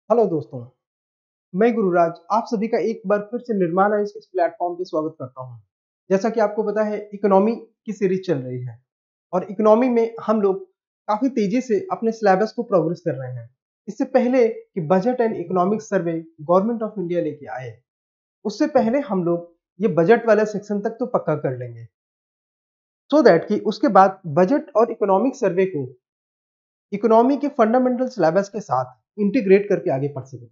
Hello दोस्तों, मैं गुरुराज आप सभी का एक बार फिर से निर्माण है इस प्लेटफॉर्म पे स्वागत करता हूं। जैसा कि आपको पता है इकोनॉमी की सीरीज चल रही है और इकोनॉमी में हम लोग काफी तेजी से अपने सिलेबस को प्रोग्रेस कर रहे हैं। इससे पहले कि budget and economic survey government of India लेके आए, उससे पहले हम लोग ये बजट वाला सेक्शन तक तो पक्का कर लेंगे सो दैट कि उसके बाद बजट और इकोनॉमिक सर्वे को इकोनॉमी के फंडामेंटल सिलेबस के साथ इंटीग्रेट करके आगे पढ़ सकें।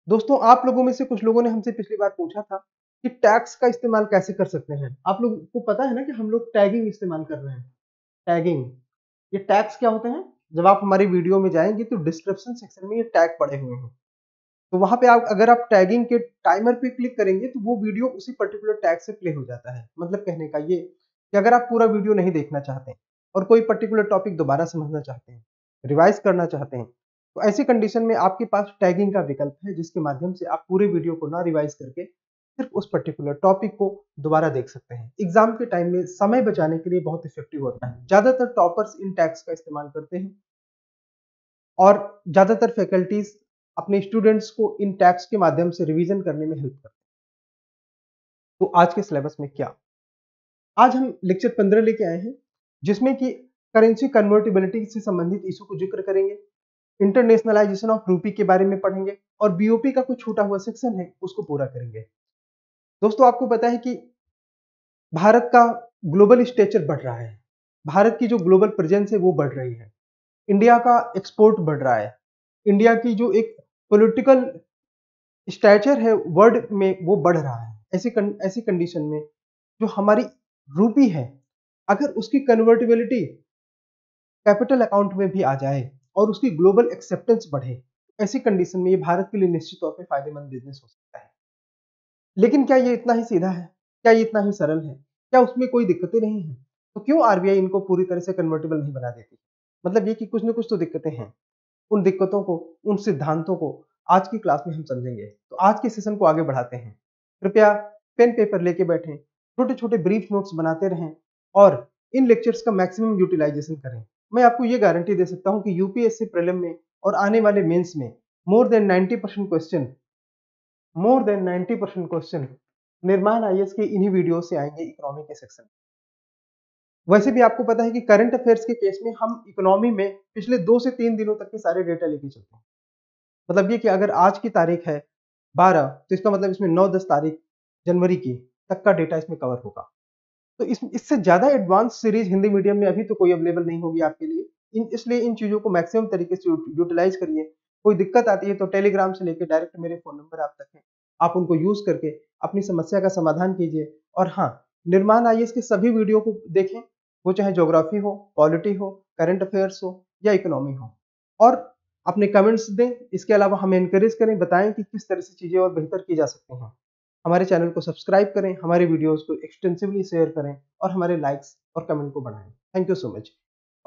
दोस्तों आप लोगों में से कुछ लोगों ने हमसे पिछली बार पूछा था कि टैग्स का इस्तेमाल कैसे कर सकते हैं। आप लोगों को पता है ना कि हम लोग टैगिंग इस्तेमाल कर रहे हैं। टैगिंग, ये टैग्स क्या होते हैं? जब आप हमारी वीडियो में जाएंगे तो डिस्क्रिप्शन सेक्शन में ये टैग पड़े हुए हैं। तो वहां पे आप अगर आप टैगिंग के टाइमर पे क्लिक करेंगे तो वो वीडियो उसी पर्टिकुलर टैग से प्ले हो जाता है। मतलब कहने का ये कि अगर आप पूरा वीडियो नहीं देखना चाहते और कोई पर्टिकुलर टॉपिक दोबारा समझना चाहते हैं, रिवाइज करना चाहते हैं, तो ऐसी कंडीशन में आपके पास टैगिंग का विकल्प है जिसके माध्यम से आप पूरे वीडियो को ना रिवाइज करके सिर्फ उस पर्टिकुलर टॉपिक को दोबारा देख सकते हैं। एग्जाम के टाइम में समय बचाने के लिए बहुत इफेक्टिव होता है। ज्यादातर टॉपर्स इन टैग्स का इस्तेमाल करते हैं और ज्यादातर फैकल्टीज अपने स्टूडेंट्स को इन टैग्स के माध्यम से रिवीजन करने में हेल्प करते हैं। तो आज के सिलेबस में क्या, आज हम लेक्चर 15 लेके आए हैं जिसमें कि करेंसी कन्वर्टिबिलिटी से संबंधित इशू को जिक्र करेंगे, इंटरनेशनलाइजेशन ऑफ रूपी के बारे में पढ़ेंगे और बीओपी का कुछ छूटा हुआ सेक्शन है उसको पूरा करेंगे। दोस्तों आपको पता है कि भारत का ग्लोबल स्टेचर बढ़ रहा है, भारत की जो ग्लोबल प्रेजेंस है वो बढ़ रही है, इंडिया का एक्सपोर्ट बढ़ रहा है, इंडिया की जो एक पॉलिटिकल स्टैचर है वर्ल्ड में वो बढ़ रहा है। ऐसी कंडीशन में जो हमारी रूपी है, अगर उसकी कन्वर्टिबिलिटी कैपिटल अकाउंट में भी आ जाए और उसकी ग्लोबल एक्सेप्टेंस बढ़े, ऐसी कंडीशन में ये भारत के लिए निश्चित तौर पे फायदेमंद बिजनेस हो सकता है। लेकिन क्या ये इतना ही सीधा है? क्या ये इतना ही सरल है? क्या उसमें कोई दिक्कतें नहीं है? तो क्यों आरबीआई इनको पूरी तरह से कन्वर्टेबल नहीं बना देती? मतलब ये कि कुछ ना कुछ तो दिक्कतें हैं। उन दिक्कतों को, उन सिद्धांतों को आज की क्लास में हम समझेंगे। तो आज के सेशन को आगे बढ़ाते हैं। कृपया पेन पेपर लेके बैठें, छोटे छोटे ब्रीफ नोट्स बनाते रहें और इन लेक्चर्स का मैक्सिमम यूटिलाइजेशन करें। मैं आपको ये गारंटी दे सकता हूं कि यूपीएससी प्रीलिम में और आने वाले मेंस में मोर देन 90% क्वेश्चन निर्माण आईएएस के इन्हीं वीडियो से आएंगे इकोनॉमी के सेक्शन। वैसे भी आपको पता है कि करंट अफेयर्स के केस में हम इकोनॉमी में पिछले 2 से 3 दिनों तक के सारे डेटा लेके चलते हैं। मतलब ये कि अगर आज की तारीख है 12, तो इसका मतलब इसमें 9-10 तारीख जनवरी की तक का डेटा इसमें कवर होगा। तो इससे ज्यादा एडवांस सीरीज हिंदी मीडियम में अभी तो कोई अवेलेबल नहीं होगी आपके लिए। इसलिए इन चीजों को मैक्सिमम तरीके से यूटिलाइज करिए। कोई दिक्कत आती है तो टेलीग्राम से लेकर डायरेक्ट मेरे फोन नंबर आप तक है, आप उनको यूज करके अपनी समस्या का समाधान कीजिए। और हाँ, निर्माण आईएएस के सभी वीडियो को देखें, वो चाहे ज्योग्राफी हो, पॉलिटी हो, करंट अफेयर्स हो या इकोनॉमी हो, और अपने कमेंट्स दें। इसके अलावा हमें एनकरेज करें, बताएं कि किस तरह से चीजें और बेहतर की जा सकती हैं। हमारे चैनल को सब्सक्राइब करें, हमारे वीडियोस को एक्सटेंसिवली शेयर करें और हमारे लाइक्स और कमेंट को बढ़ाएं। Thank you so much.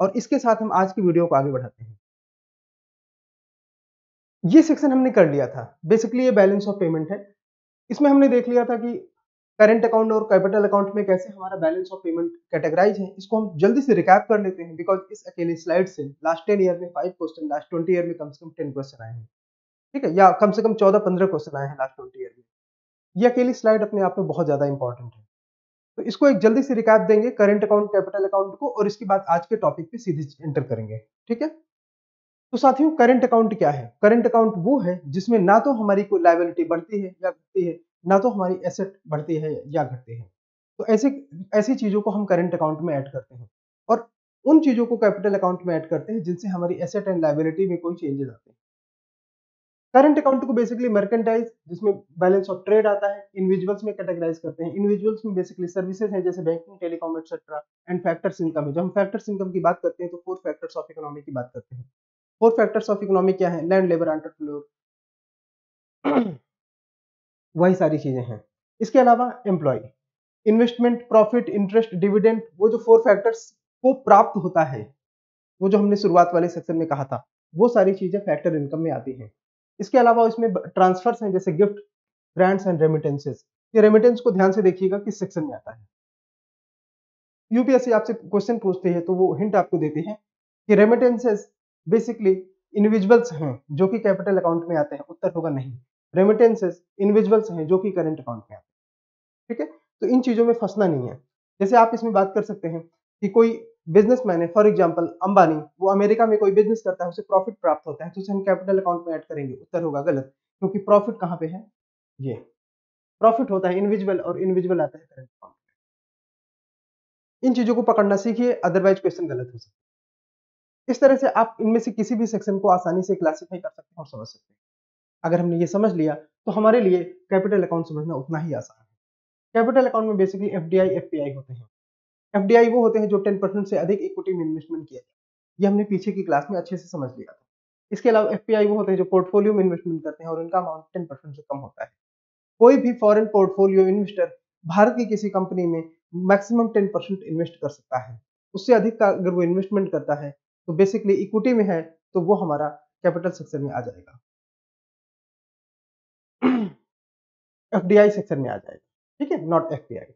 और इसके साथ हम आज की वीडियो को आगे बढ़ाते हैं। ये सेक्शन हमने कर लिया था, बेसिकली ये बैलेंस ऑफ पेमेंट है। इसमें हमने देख लिया था कि करंट अकाउंट और कैपिटल अकाउंट में कैसे हमारा बैलेंस ऑफ पेमेंट कैटेगराइज है। इसको हम जल्दी से रिकैप कर लेते हैं बिकॉज इस अकेले स्लाइड से लास्ट 10 ईयर में 5 क्वेश्चन, लास्ट 20 ईयर में कम से कम 10 क्वेश्चन आए हैं। ठीक है, या कम से कम 14-15 क्वेश्चन आए हैं लास्ट 20 ईयर में। ये अकेली स्लाइड अपने आप में बहुत ज्यादा इंपॉर्टेंट है। तो इसको एक जल्दी से रिकैप देंगे, करंट अकाउंट, कैपिटल अकाउंट को, और इसके बाद आज के टॉपिक पे सीधे एंटर करेंगे। ठीक है, तो साथियों करंट अकाउंट क्या है? करंट अकाउंट वो है जिसमें ना तो हमारी कोई लायबिलिटी बढ़ती है या घटती है, ना तो हमारी एसेट बढ़ती है या घटती है। तो ऐसे ऐसी चीजों को हम करंट अकाउंट में ऐड करते हैं और उन चीजों को कैपिटल अकाउंट में ऐड करते हैं जिनसे हमारी एसेट एंड लायबिलिटी में कोई चेंजेस आते हैं। करंट अकाउंट को बेसिकली मर्केंटाइज, जिसमें बैलेंस ऑफ ट्रेड आता है, इंडिविजुअल्स में कैटेगराइज करते हैं। इंडिविजुअल्स में बेसिकली सर्विसेज हैं जैसे banking, telecom etcetera, and factors income है। जब हम फैक्टर्स इनकम की बात करते हैं तो 4 फैक्टर्स ऑफ इकोनॉमी की बात करते हैं। 4 फैक्टर्स ऑफ इकोनॉमी क्या है? लैंड, लेबर, एंटरप्रेन्योर, वही सारी चीजें हैं। इसके अलावा employ, investment, profit, interest, dividend, वो जो 4 फैक्टर्स को प्राप्त होता है, वो जो हमने शुरुआत वाले सेक्शन में कहा था, वो सारी चीजें फैक्टर इनकम में आती हैं। इसके अलावा इसमें ट्रांसफर्स हैं जैसे गिफ्ट, ग्रांट्स एंड रेमिटेंसेस। ये रेमिटेंस को ध्यान से देखिएगा किस सेक्शन में आता है। यूपीएससी आपसे क्वेश्चन पूछते हैं तो वो हिंट आपको देते हैं कि रेमिटेंसेस बेसिकली इंडिविजुअल्स हैं जो कि कैपिटल अकाउंट में आते हैं, उत्तर होगा नहीं। रेमिटेंसेस इंडिविजुअल्स हैं जो कि करंट अकाउंट में आते हैं, ठीक है। तो इन चीजों में फंसना नहीं है। जैसे आप इसमें बात कर सकते हैं कि कोई बिजनेसमैन है, फॉर एग्जांपल अंबानी, वो अमेरिका में कोई बिजनेस करता है, उसे प्रॉफिट प्राप्त होता है, तो उसे हम कैपिटल अकाउंट में ऐड करेंगे, उत्तर होगा गलत, क्योंकि प्रॉफिट कहाँ पे है, ये प्रॉफिट होता है इंडिविजुअल, और इंडिविजुअल आता है करंट अकाउंट। इन चीजों को पकड़ना सीखिए, अदरवाइज क्वेश्चन गलत हो सकता है। इस तरह से आप इनमें से किसी भी सेक्शन को आसानी से क्लासिफाई कर सकते हैं और समझ सकते हैं। अगर हमने ये समझ लिया तो हमारे लिए कैपिटल अकाउंट समझना उतना ही आसान है। कैपिटल अकाउंट में बेसिकली एफडीआई, एफपीआई होते हैं। एफडीआई वो होते हैं जो 10% से अधिक इक्विटी में इन्वेस्टमेंट किया जाए, ये हमने पीछे की क्लास में अच्छे से समझ लिया था। इसके अलावा एफपीआई वो होते हैं जो पोर्टफोलियो में इन्वेस्टमेंट करते हैं और उनका अमाउंट 10% से कम होता है। कोई भी फॉरेन पोर्टफोलियो इन्वेस्टर भारत की किसी कंपनी में मैक्सिमम 10% इन्वेस्ट कर सकता है। उससे अधिक का अगर वो इन्वेस्टमेंट करता है तो बेसिकली इक्विटी में है, तो वो हमारा कैपिटल सेक्शन में आ जाएगा, एफडीआई सेक्शन में आ जाएगा, ठीक है, नॉट एफपीआई।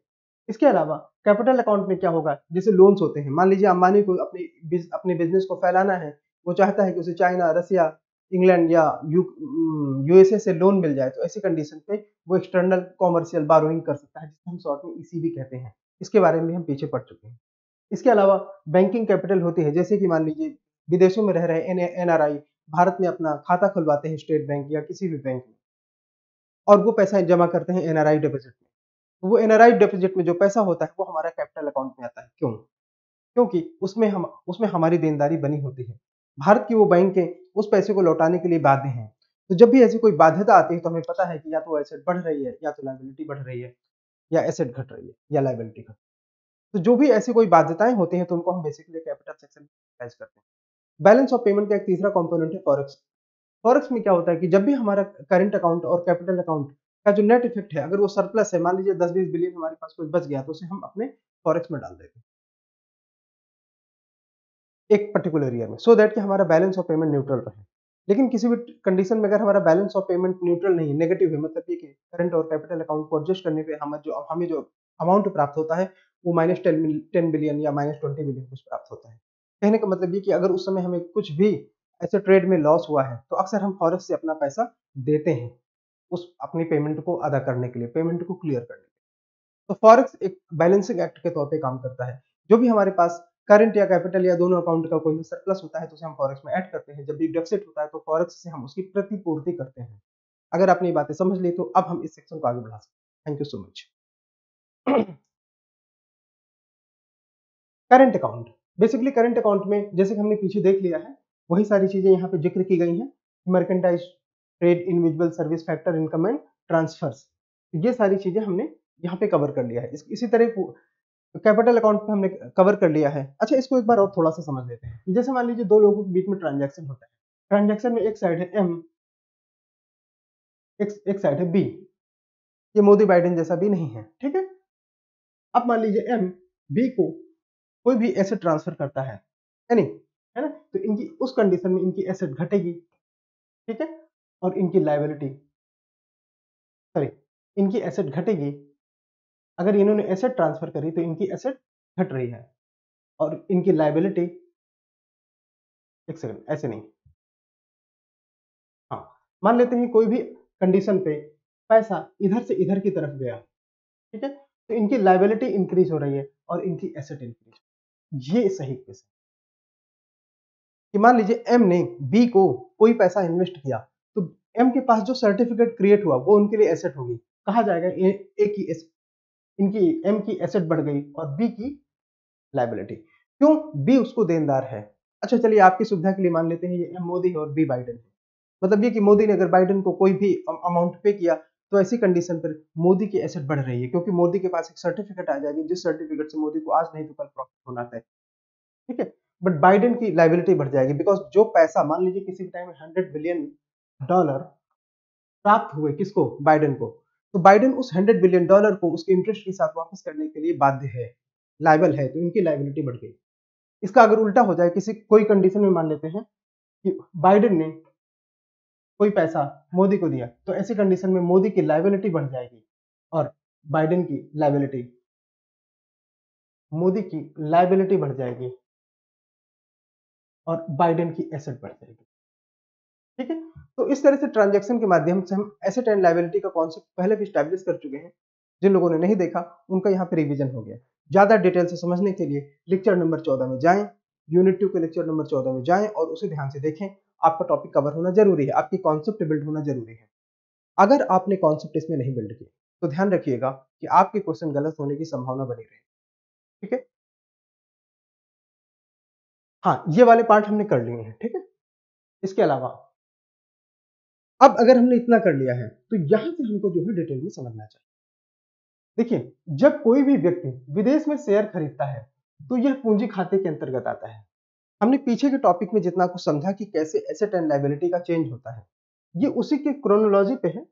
इसके अलावा कैपिटल अकाउंट में क्या होगा, जैसे लोन्स होते हैं, मान लीजिए अंबानी को अपने बिजनेस को फैलाना है, वो चाहता है कि उसे चाइना, रसिया, इंग्लैंड या यूएसए से लोन मिल जाए, तो ऐसी कंडीशन पे वो एक्सटर्नल कॉमर्शियल बारोइंग कर सकता है, जिसे हम शॉर्ट में ईसीबी कहते हैं। इसके बारे में हम पीछे पढ़ चुके हैं। इसके अलावा बैंकिंग कैपिटल होती है, जैसे कि मान लीजिए विदेशों में रह रहे एनआरआई भारत में अपना खाता खुलवाते हैं स्टेट बैंक या किसी भी बैंक में, और वो पैसा जमा करते हैं एनआरआई डिपॉजिट में। तो वो एनआरआई डिपॉजिट में जो पैसा होता है वो हमारा कैपिटल अकाउंट में आता है। क्यों? क्योंकि उसमें हमारी देनदारी बनी होती है। भारत की वो बैंकें उस पैसे को लौटाने के लिए बाध्य हैं। तो जब भी ऐसी कोई बाध्यता आती है तो हमें पता है कि या तो एसेट बढ़ रही है या तो लायबिलिटी बढ़ रही है, या एसेट घट रही है या लायबिलिटी घट। तो जो भी ऐसी कोई बाध्यताएं होती हैं तो उनको हम बेसिकली कैपिटल सेक्शन में कैच करते हैं। बैलेंस ऑफ पेमेंट का एक तीसरा कंपोनेंट है फॉरेक्स। फॉरेक्स में क्या होता है कि जब भी हमारा करंट अकाउंट और कैपिटल अकाउंट का जो नेट इफेक्ट है, अगर वो सरप्लस है, मान लीजिए 10-20 बिलियन हमारे पास कुछ बच गया, तो उसे हम अपने फॉरेक्स में डाल देते हैं एक पर्टिकुलर ईयर में, सो दैट कि हमारा बैलेंस ऑफ पेमेंट न्यूट्रल रहे। लेकिन किसी भी कंडीशन में अगर हमारा बैलेंस ऑफ पेमेंट न्यूट्रल नहीं है, नेगेटिव है, मतलब ये कि करंट और कैपिटल अकाउंट को एडजस्ट करने पे हमें जो अमाउंट प्राप्त होता है वो -10 बिलियन या -20 बिलियन कुछ प्राप्त होता है। कहने का मतलब ये कि अगर उस समय हमें कुछ भी ऐसे ट्रेड में लॉस हुआ है तो अक्सर हम फॉरेक्स से अपना पैसा देते हैं उस अपनी पेमेंट को अदा करने के लिए, पेमेंट को क्लियर करने के लिए। तो फॉरेक्स एक बैलेंसिंग एक्ट के तौर पे काम करता है। जो भी हमारे पास करंट या कैपिटल या दोनों अकाउंट का कोई भी सरप्लस होता है तो उसे हम फॉरेक्स में ऐड करते हैं। जब भी डेफिसिट होता है तो फॉरेक्स से हम उसकी प्रतिपूर्ति करते हैं। अगर आपने ये बातें समझ ली तो अब हम इस सेक्शन को आगे बढ़ा सकते हैं। Thank you so much. Current account, basically current account में जैसे कि हमने पीछे देख लिया है वही सारी चीजें यहाँ पे जिक्र की गई हैं। Merchandise, trade, individual service, factor income and transverse, ये सारी चीजें हमने यहाँ पे कवर कर लिया है। इसी तरह कैपिटल अकाउंट पे हमने कवर कर लिया है। अच्छा, इसको एक बार और थोड़ा सा समझ लेते हैं। जैसे मान लीजिए दो लोगों के बीच में ट्रांजैक्शन होता है, ट्रांजैक्शन में एक साइड है एम, एक साइड है बी। ये मोदी बाइडेन जैसा भी नहीं है, ठीक है। अब मान लीजिए एम बी को कोई भी एसेट ट्रांसफर करता है नहीं, है ना, तो इनकी उस कंडीशन में इनकी एसेट घटेगी, ठीक है, और इनकी लायबिलिटी, सॉरी, इनकी एसेट घटेगी। अगर इन्होंने एसेट ट्रांसफर करी तो इनकी एसेट घट रही है, और इनकी लायबिलिटी, एक सेकंड, ऐसे नहीं, हाँ, मान लेते हैं कोई भी कंडीशन पे पैसा इधर से इधर की तरफ गया, ठीक है, तो इनकी लायबिलिटी इंक्रीज हो रही है और इनकी एसेट इंक्रीज। ये सही केस है कि मान लीजिए एम ने बी को कोई पैसा इन्वेस्ट किया, तो एम के पास जो सर्टिफिकेट क्रिएट हुआ वो उनके लिए एसेट होगी। कहा जाएगा ए की इनकी एम की एसेट बढ़ गई और बी की लायबिलिटी। क्यों? बी उसको देनदार है। अच्छा चलिए, आपकी सुविधा के लिए मान लेते हैं ये एम मोदी है और बी बाइडेन है। मतलब ये कि मोदी ने अगर बाइडेन को कोई भी अमाउंट पे किया तो ऐसी कंडीशन पर मोदी की एसेट बढ़ रही है, क्योंकि मोदी के पास एक सर्टिफिकेट आ जाएगी जिस सर्टिफिकेट से मोदी को आज नहीं तो कल प्रॉफिट होना है, ठीक है। बट बाइडेन की लायबिलिटी बढ़ जाएगी, बिकॉज जो पैसा मान लीजिए किसी भी टाइम $100 बिलियन प्राप्त हुए, किसको? बाइडेन को, तो बाइडेन उस $100 बिलियन को उसके इंटरेस्ट के साथ वापस करने के लिए बाध्य है, लायबल है, तो इनकी लायबिलिटी बढ़ गई। इसका अगर उल्टा हो जाए, कोई कंडीशन में मान लेते हैं कि बाइडेन ने कोई पैसा मोदी को दिया, तो ऐसी कंडीशन में मोदी की लायबिलिटी बढ़ जाएगी और बाइडेन की लायबिलिटी, मोदी की लायबिलिटी बढ़ जाएगी और बाइडेन की एसेट बढ़ जाएगी। ठीक है। तो इस तरह से ट्रांजैक्शन के माध्यम से हम एसेट एंड लायबिलिटी का कॉन्सेप्ट पहले भी स्टैब्लिश कर चुके हैं। जिन लोगों ने नहीं देखा उनका यहाँ पे रिवीजन हो गया। ज्यादा डिटेल से समझने के लिए लेक्चर नंबर 14 में जाएं, यूनिट 2 के लेक्चर नंबर 14 में जाएं और उसे ध्यान से देखें। आपका टॉपिक कवर होना जरूरी है, आपकी कॉन्सेप्ट बिल्ड होना जरूरी है। अगर आपने कॉन्सेप्ट इसमें नहीं बिल्ड किए तो ध्यान रखिएगा कि आपके क्वेश्चन गलत होने की संभावना बनी रहे। ठीक है, हाँ ये वाले पार्ट हमने कर लिए हैं। ठीक है, इसके अलावा अब अगर हमने इतना कर लिया है तो यहां से हमको जो है डिटेल में समझना चाहिए। देखिए, जब कोई भी व्यक्ति विदेश में शेयर खरीदता है तो यह पूंजी खाते के अंतर्गत आता है। हमने पीछे के टॉपिक में जितना कुछ समझा कि कैसे एसेट एंड लायबिलिटी का चेंज होता है, ये उसी के क्रोनोलॉजी पे है।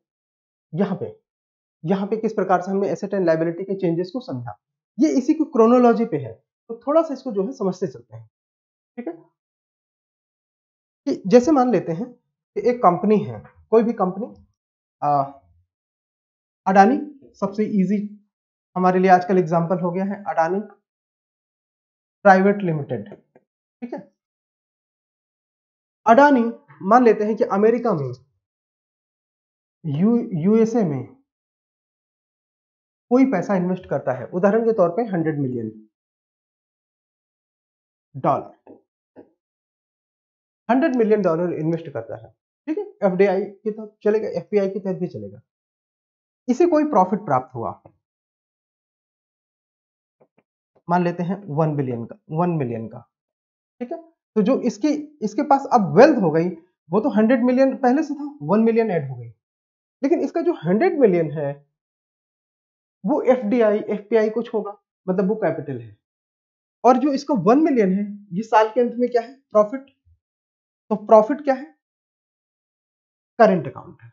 यहाँ पे किस प्रकार से हमने एसेट एंड लायबिलिटी के चेंजेस को समझा, ये इसी की क्रोनोलॉजी पे है। तो थोड़ा सा इसको जो है समझते चलते हैं। ठीक है, कि जैसे मान लेते हैं कि एक कंपनी है, कोई भी कंपनी, अडानी सबसे इजी हमारे लिए आजकल एग्जांपल हो गया है, अडानी प्राइवेट लिमिटेड। ठीक है, अडानी मान लेते हैं कि अमेरिका में, यूएसए में कोई पैसा इन्वेस्ट करता है, उदाहरण के तौर पे $100 मिलियन, $100 मिलियन इन्वेस्ट करता है। ठीक है, एफडीआई के तहत चलेगा, एफपीआई के तहत भी चलेगा। इसे कोई प्रॉफिट प्राप्त हुआ, मान लेते हैं 1 बिलियन का, 1 मिलियन का। ठीक है, तो जो इसके इसके पास अब वेल्थ हो गई, वो तो 100 मिलियन पहले से था, 1 मिलियन ऐड हो गई। लेकिन इसका जो 100 मिलियन है वो एफडीआई एफपीआई कुछ होगा, मतलब वो कैपिटल है। और जो इसका 1 मिलियन है, ये साल के अंत में क्या है, प्रॉफिट। तो प्रॉफिट क्या है, करंट अकाउंट है।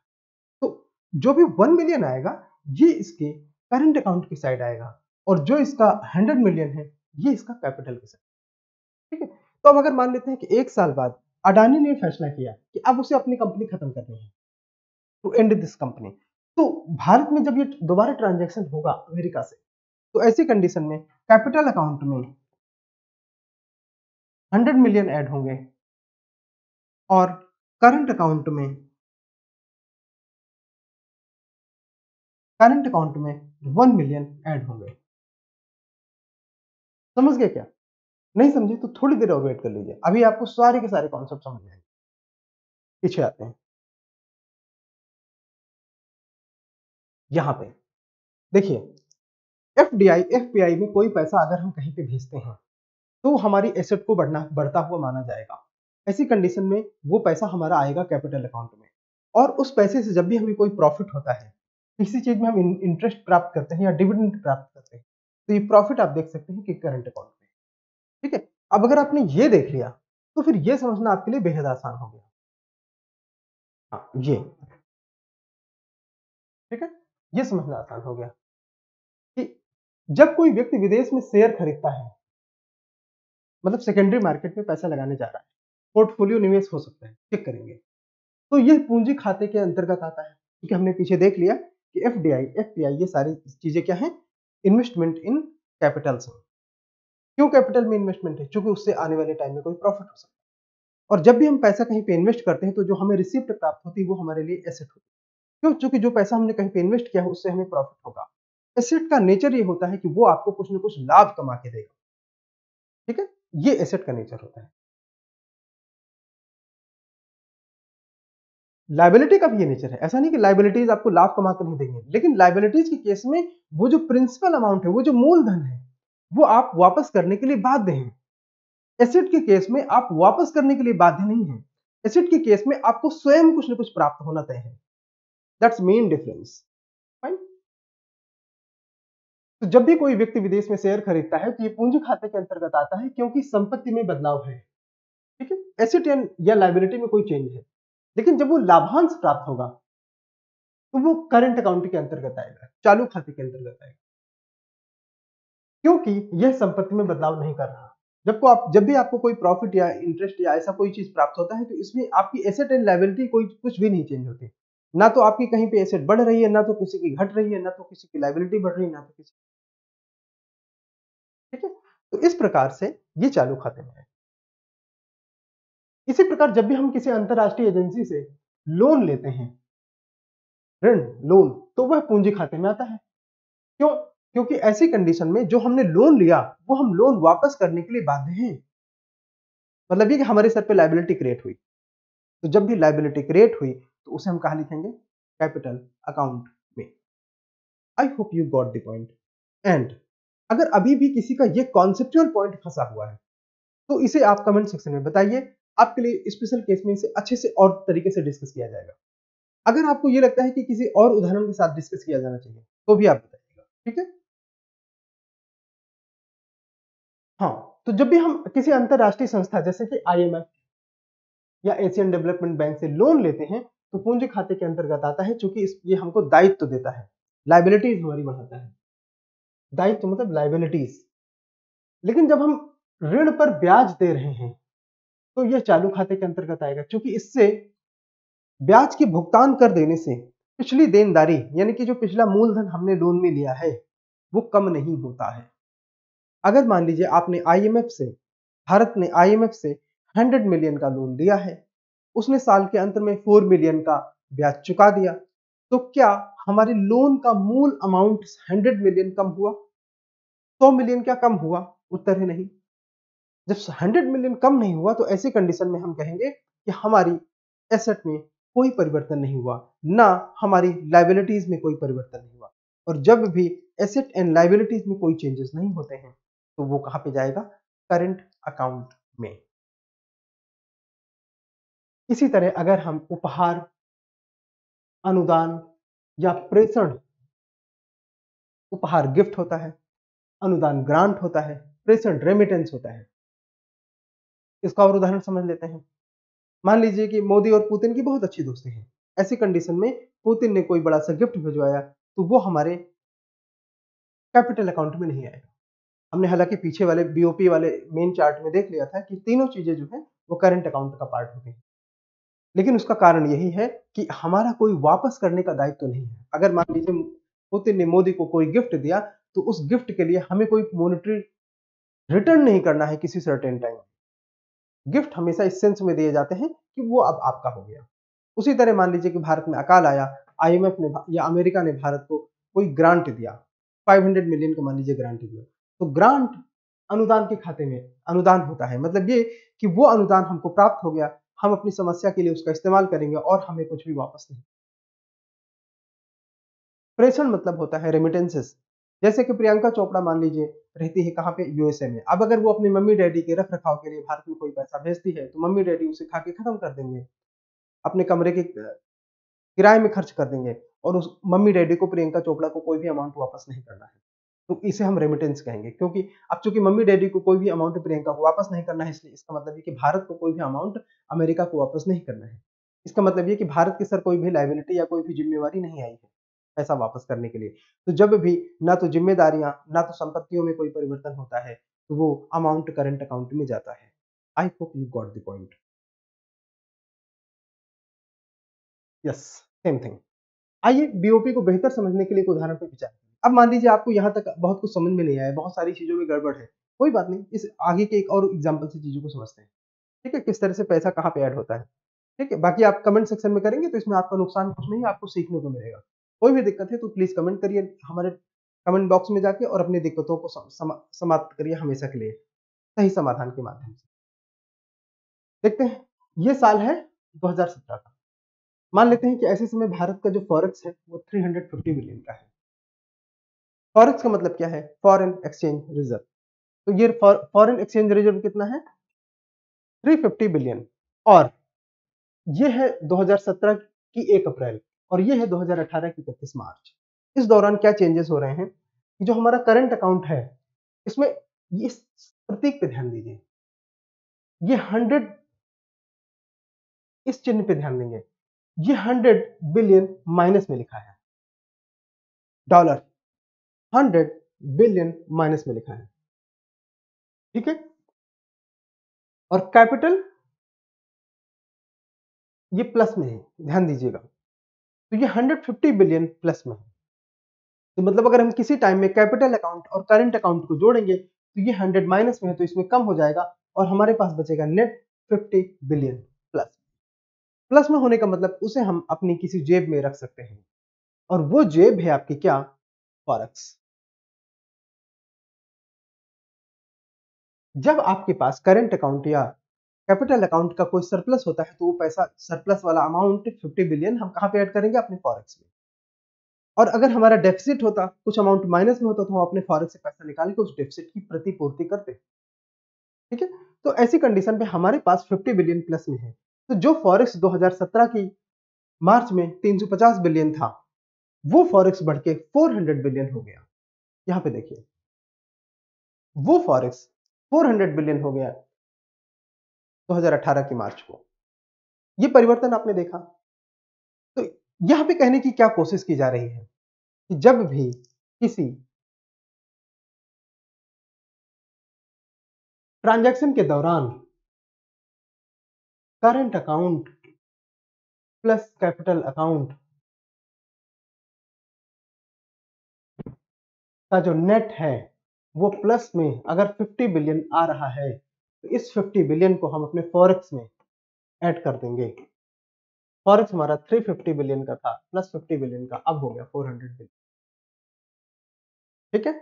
तो जो भी 1 मिलियन आएगा ये इसके करंट अकाउंट की साइड आएगा, और जो इसका 100 मिलियन है ये इसका कैपिटल की साइड। ठीक है, तो अब अगर मान लेते हैं कि 1 साल बाद अडानी ने फैसला किया कि अब उसे अपनी कंपनी खत्म करनी है, टू एंड दिस कंपनी, तो भारत में जब ये दोबारा ट्रांजैक्शन होगा अमेरिका से, तो ऐसी कंडीशन में कैपिटल अकाउंट में 100 मिलियन ऐड होंगे और करंट अकाउंट में 1 मिलियन ऐड होंगे। समझ गए क्या? नहीं समझे तो थोड़ी देर और वेट कर लीजिए, अभी आपको सारे के सारे कॉन्सेप्ट समझ आएंगे। पीछे आते हैं, यहां पे देखिए, एफडीआई एफपीआई में कोई पैसा अगर हम कहीं पे भेजते हैं तो हमारी एसेट को बढ़ता हुआ माना जाएगा। ऐसी कंडीशन में वो पैसा हमारा आएगा कैपिटल अकाउंट में, और उस पैसे से जब भी हमें कोई प्रॉफिट होता है, किसी चीज में हम इंटरेस्ट प्राप्त करते हैं या डिविडेंड प्राप्त करते हैं, तो ये प्रॉफिट आप देख सकते हैं कि करंट अकाउंट में। ठीक है, अब अगर आपने ये देख लिया तो फिर ये समझना आपके लिए बेहद आसान हो गया। हाँ ये, ठीक है, ये समझना आसान हो गया कि जब कोई व्यक्ति विदेश में शेयर खरीदता है, मतलब सेकेंडरी मार्केट में पैसा लगाने जा रहा है, पोर्टफोलियो निवेश हो सकता है, चेक करेंगे, तो यह पूंजी खाते के अंतर्गत आता है। क्योंकि हमने पीछे देख लिया कि एफडीआई एफपीआई ये सारी चीजें क्या है, इन्वेस्टमेंट इन कैपिटल से। क्यों कैपिटल में इन्वेस्टमेंट है, क्योंकि उससे आने वाले टाइम में कोई प्रॉफिट हो सकता है। और जब भी हम पैसा कहीं पे इन्वेस्ट करते हैं तो जो हमें रिसिप्ट प्राप्त होती है वो हमारे लिए एसेट होती है। क्यों, क्योंकि जो पैसा हमने कहीं पे इन्वेस्ट किया है उससे हमें प्रॉफिट होगा। एसेट का नेचर ये होता है कि वो आपको कुछ ना कुछ लाभ कमा के देगा। ठीक है, ये एसेट का नेचर होता है। लाइबिलिटी का भी ये नेचर है, ऐसा नहीं कि लाइबिलिटीज आपको लाभ कमा कर नहीं देंगे, लेकिन लाइबिलिटीज के केस में वो जो प्रिंसिपल अमाउंट है, वो जो मूलधन है, वो आप वापस करने के लिए बाध्य हैं। एसेट के केस में आप वापस करने के लिए बाध्य नहीं है। एसेट के केस में आपको स्वयं कुछ ना कुछ प्राप्त होना तय है। That's main difference. फाइन। तो जब भी कोई व्यक्ति विदेश में शेयर खरीदता है तो ये पूंजी खाते के अंतर्गत आता है, क्योंकि संपत्ति में बदलाव है। ठीक है, एसेट या लाइबिलिटी में कोई चेंज है, लेकिन जब वो लाभांश प्राप्त होगा तो वो करंट अकाउंट के अंतर्गत आएगा, चालू खाते के अंतर्गत आएगा, क्योंकि यह संपत्ति में बदलाव नहीं कर रहा। जब भी आपको कोई प्रॉफिट या इंटरेस्ट या ऐसा कोई चीज प्राप्त होता है तो इसमें आपकी एसेट एंड लायबिलिटी कोई कुछ भी नहीं चेंज होती। ना तो आपकी कहीं पे एसेट बढ़ रही है, ना तो किसी की घट रही है, ना तो किसी की लायबिलिटी बढ़ रही है, ना तो किसी। ठीक है, तो इस प्रकार से ये चालू खाते में है। इसी प्रकार जब भी हम किसी अंतरराष्ट्रीय एजेंसी से लोन लेते हैं, ऋण लोन, तो वह पूंजी खाते में आता है। क्यों? क्योंकि ऐसी कंडीशन में जो हमने लोन लिया वो हम लोन वापस करने के लिए बाध्य हैं। मतलब ये कि हमारे सर पे लायबिलिटी क्रिएट हुई, तो जब भी लायबिलिटी क्रिएट हुई तो उसे हम कहां लिखेंगे? कैपिटल अकाउंट में। I hope you got the point. And अगर अभी भी किसी का ये कॉन्सेप्चुअल पॉइंट फंसा हुआ है तो इसे आप कमेंट सेक्शन में बताइए। आपके लिए स्पेशल केस में इसे अच्छे से और तरीके से डिस्कस किया जाएगा। अगर आपको ये लगता है कि किसी और उदाहरण के साथ डिस्कस किया जाना चाहिए तो भी आप बताइएगा, ठीक है? हाँ, तो जब भी हम किसी अंतरराष्ट्रीय संस्था जैसे कि आईएमएफ या एशियन डेवलपमेंट बैंक से लोन लेते हैं तो पूंजी खाते के अंतर्गत आता है, क्योंकि ये हमको दायित्व देता है, लायबिलिटीज हमारी बढ़ाता है। दायित्व मतलब लायबिलिटीज। लेकिन जब हम ऋण पर ब्याज दे रहे हैं तो यह चालू खाते के अंतर्गत आएगा, क्योंकि इससे ब्याज की भुगतान कर देने से पिछली देनदारी यानी कि जो पिछला मूलधन हमने लोन में लिया है वो कम नहीं होता है। अगर मान लीजिए आपने आईएमएफ से, भारत ने आईएमएफ से 100 मिलियन का लोन लिया है, उसने साल के अंत में 4 मिलियन का ब्याज चुका दिया, तो क्या हमारे लोन का मूल अमाउंट 100 मिलियन कम हुआ? 100 मिलियन क्या कम हुआ? उत्तर है नहीं। जब 100 मिलियन कम नहीं हुआ तो ऐसी कंडीशन में हम कहेंगे कि हमारी एसेट में कोई परिवर्तन नहीं हुआ, ना हमारी लायबिलिटीज में कोई परिवर्तन नहीं हुआ। और जब भी एसेट एंड लायबिलिटीज में कोई चेंजेस नहीं होते हैं तो वो कहां पे जाएगा? करंट अकाउंट में। इसी तरह अगर हम उपहार, अनुदान या प्रेषण, उपहार गिफ्ट होता है, अनुदान ग्रांट होता है, प्रेषण रेमिटेंस होता है, इसका और उदाहरण समझ लेते हैं। मान लीजिए कि मोदी और पुतिन की बहुत अच्छी दोस्ती है। ऐसी कंडीशन में पुतिन ने कोई बड़ा सा गिफ्ट भिजवाया तो वो हमारे कैपिटल अकाउंट में नहीं आएगा। हमने हालांकि पीछे वाले बीओपी वाले मेन चार्ट में देख लिया था कि तीनों चीजें जो है वो करंट अकाउंट का पार्ट होती है। लेकिन उसका कारण यही है कि हमारा कोई वापस करने का दायित्व नहीं है। अगर मान लीजिए पुतिन ने मोदी को कोई गिफ्ट दिया तो उस गिफ्ट के लिए हमें कोई मॉनेटरी रिटर्न नहीं करना है किसी सर्टेन टाइम। गिफ्ट हमेशा इस सेंस में दिए जाते हैं कि वो अब आपका हो गया। उसी तरह मान लीजिए कि भारत में अकाल आया, आईएमएफ ने या अमेरिका ने भारत को कोई ग्रांट दिया, 500 मिलियन का मान लीजिए ग्रांट दिया, तो ग्रांट अनुदान के खाते में अनुदान होता है। मतलब ये कि वो अनुदान हमको प्राप्त हो गया, हम अपनी समस्या के लिए उसका इस्तेमाल करेंगे और हमें कुछ भी वापस नहीं। प्रेषण मतलब होता है रेमिटेंसेस। जैसे कि प्रियंका चोपड़ा मान लीजिए रहती है कहाँ पे? यूएसए में। अब अगर वो अपनी मम्मी डैडी के रख रखाव के लिए भारत में कोई पैसा भेजती है तो मम्मी डैडी उसे खा के खत्म कर देंगे, अपने कमरे के किराए में खर्च कर देंगे, और उस मम्मी डैडी को, प्रियंका चोपड़ा को कोई भी अमाउंट वापस नहीं करना है। तो इसे हम रेमिटेंस कहेंगे, क्योंकि अब चूंकि मम्मी डैडी को कोई भी अमाउंट प्रियंका को वापस नहीं करना है, इसलिए इसका मतलब है कि भारत को कोई भी अमाउंट अमेरिका को वापस नहीं करना है। इसका मतलब ये कि भारत के सर कोई भी लायबिलिटी या कोई भी जिम्मेवारी नहीं आई है पैसा वापस करने के लिए। तो जब भी ना तो जिम्मेदारियां ना तो संपत्तियों में कोई परिवर्तन होता है तो वो अमाउंट करंट अकाउंट में जाता है। I hope you got the point. Yes, same thing. आइए बीओपी को बेहतर समझने के लिए एक उदाहरण पर विचार करें। अब मान लीजिए आपको यहाँ तक बहुत कुछ समझ में नहीं आया, बहुत सारी चीजों में गड़बड़ है, कोई बात नहीं, इस आगे के एक और एग्जाम्पल से चीजों को समझते हैं। ठीक है, किस तरह से पैसा कहाँ पे ऐड होता है। ठीक है, बाकी आप कमेंट सेक्शन में करेंगे तो इसमें आपका नुकसान कुछ नहीं है, आपको सीखने को मिलेगा। कोई भी दिक्कत है तो प्लीज कमेंट करिए हमारे कमेंट बॉक्स में जाके, और अपनी दिक्कतों को समाप्त करिए हमेशा के लिए सही समाधान के माध्यम से। देखते हैं, ये साल है 2017 का। मान लेते हैं कि ऐसे समय भारत का जो फॉरेक्स है वो 350 बिलियन का है। फॉरेक्स का मतलब क्या है? Foreign exchange reserve. तो ये फॉरेन एक्सचेंज रिजर्व कितना है? 350 बिलियन। और ये है 2017 की 1 अप्रैल, और ये है 2018 की 31 मार्च। इस दौरान क्या चेंजेस हो रहे हैं कि जो हमारा करंट अकाउंट है इसमें ये प्रतीक पे ध्यान दीजिए, ये 100, इस चिन्ह पे ध्यान देंगे, ये 100 बिलियन माइनस में लिखा है, डॉलर 100 बिलियन माइनस में लिखा है। ठीक है, और कैपिटल ये प्लस में है, ध्यान दीजिएगा। तो ये 150 बिलियन प्लस में है। तो मतलब अगर हम किसी टाइम में कैपिटल अकाउंट और करंट अकाउंट को जोड़ेंगे तो ये 100 माइनस में है तो इसमें कम हो जाएगा और हमारे पास बचेगा नेट 50 बिलियन प्लस। प्लस में होने का मतलब उसे हम अपनी किसी जेब में रख सकते हैं, और वो जेब है आपकी क्या? फॉरेक्स। जब आपके पास करंट अकाउंट या कैपिटल अकाउंट का कोई सरप्लस होता है, तो वो पैसा, सरप्लस वाला अमाउंट 50 बिलियन, हम कहां पे ऐड करेंगे? अपने फॉरेक्स में। और अगर हमारा डेफिसिट होता, कुछ अमाउंट माइनस में होता, तो हम अपने फॉरेक्स से पैसा निकाल के उस डेफिसिट की प्रतिपूर्ति करते। ठीक है, तो ऐसी कंडीशन पे हमारे पास 50 बिलियन प्लस में है। तो जो फॉरेक्स 2017 की मार्च में 350 बिलियन था, वो फॉरेक्स बढ़ के 400 बिलियन हो गया। यहां पे देखिए, वो फॉरेक्स 400 बिलियन हो गया 2018 की मार्च को। ये परिवर्तन आपने देखा। तो यहां पे कहने की क्या कोशिश की जा रही है कि जब भी किसी ट्रांजैक्शन के दौरान current account plus capital account का जो नेट है वो प्लस में अगर 50 बिलियन आ रहा है, तो इस 50 बिलियन को हम अपने फॉरेक्स में ऐड कर देंगे। फॉरेक्स हमारा 350 बिलियन का था, प्लस 50 बिलियन का अब हो गया 400 बिलियन। ठीक है,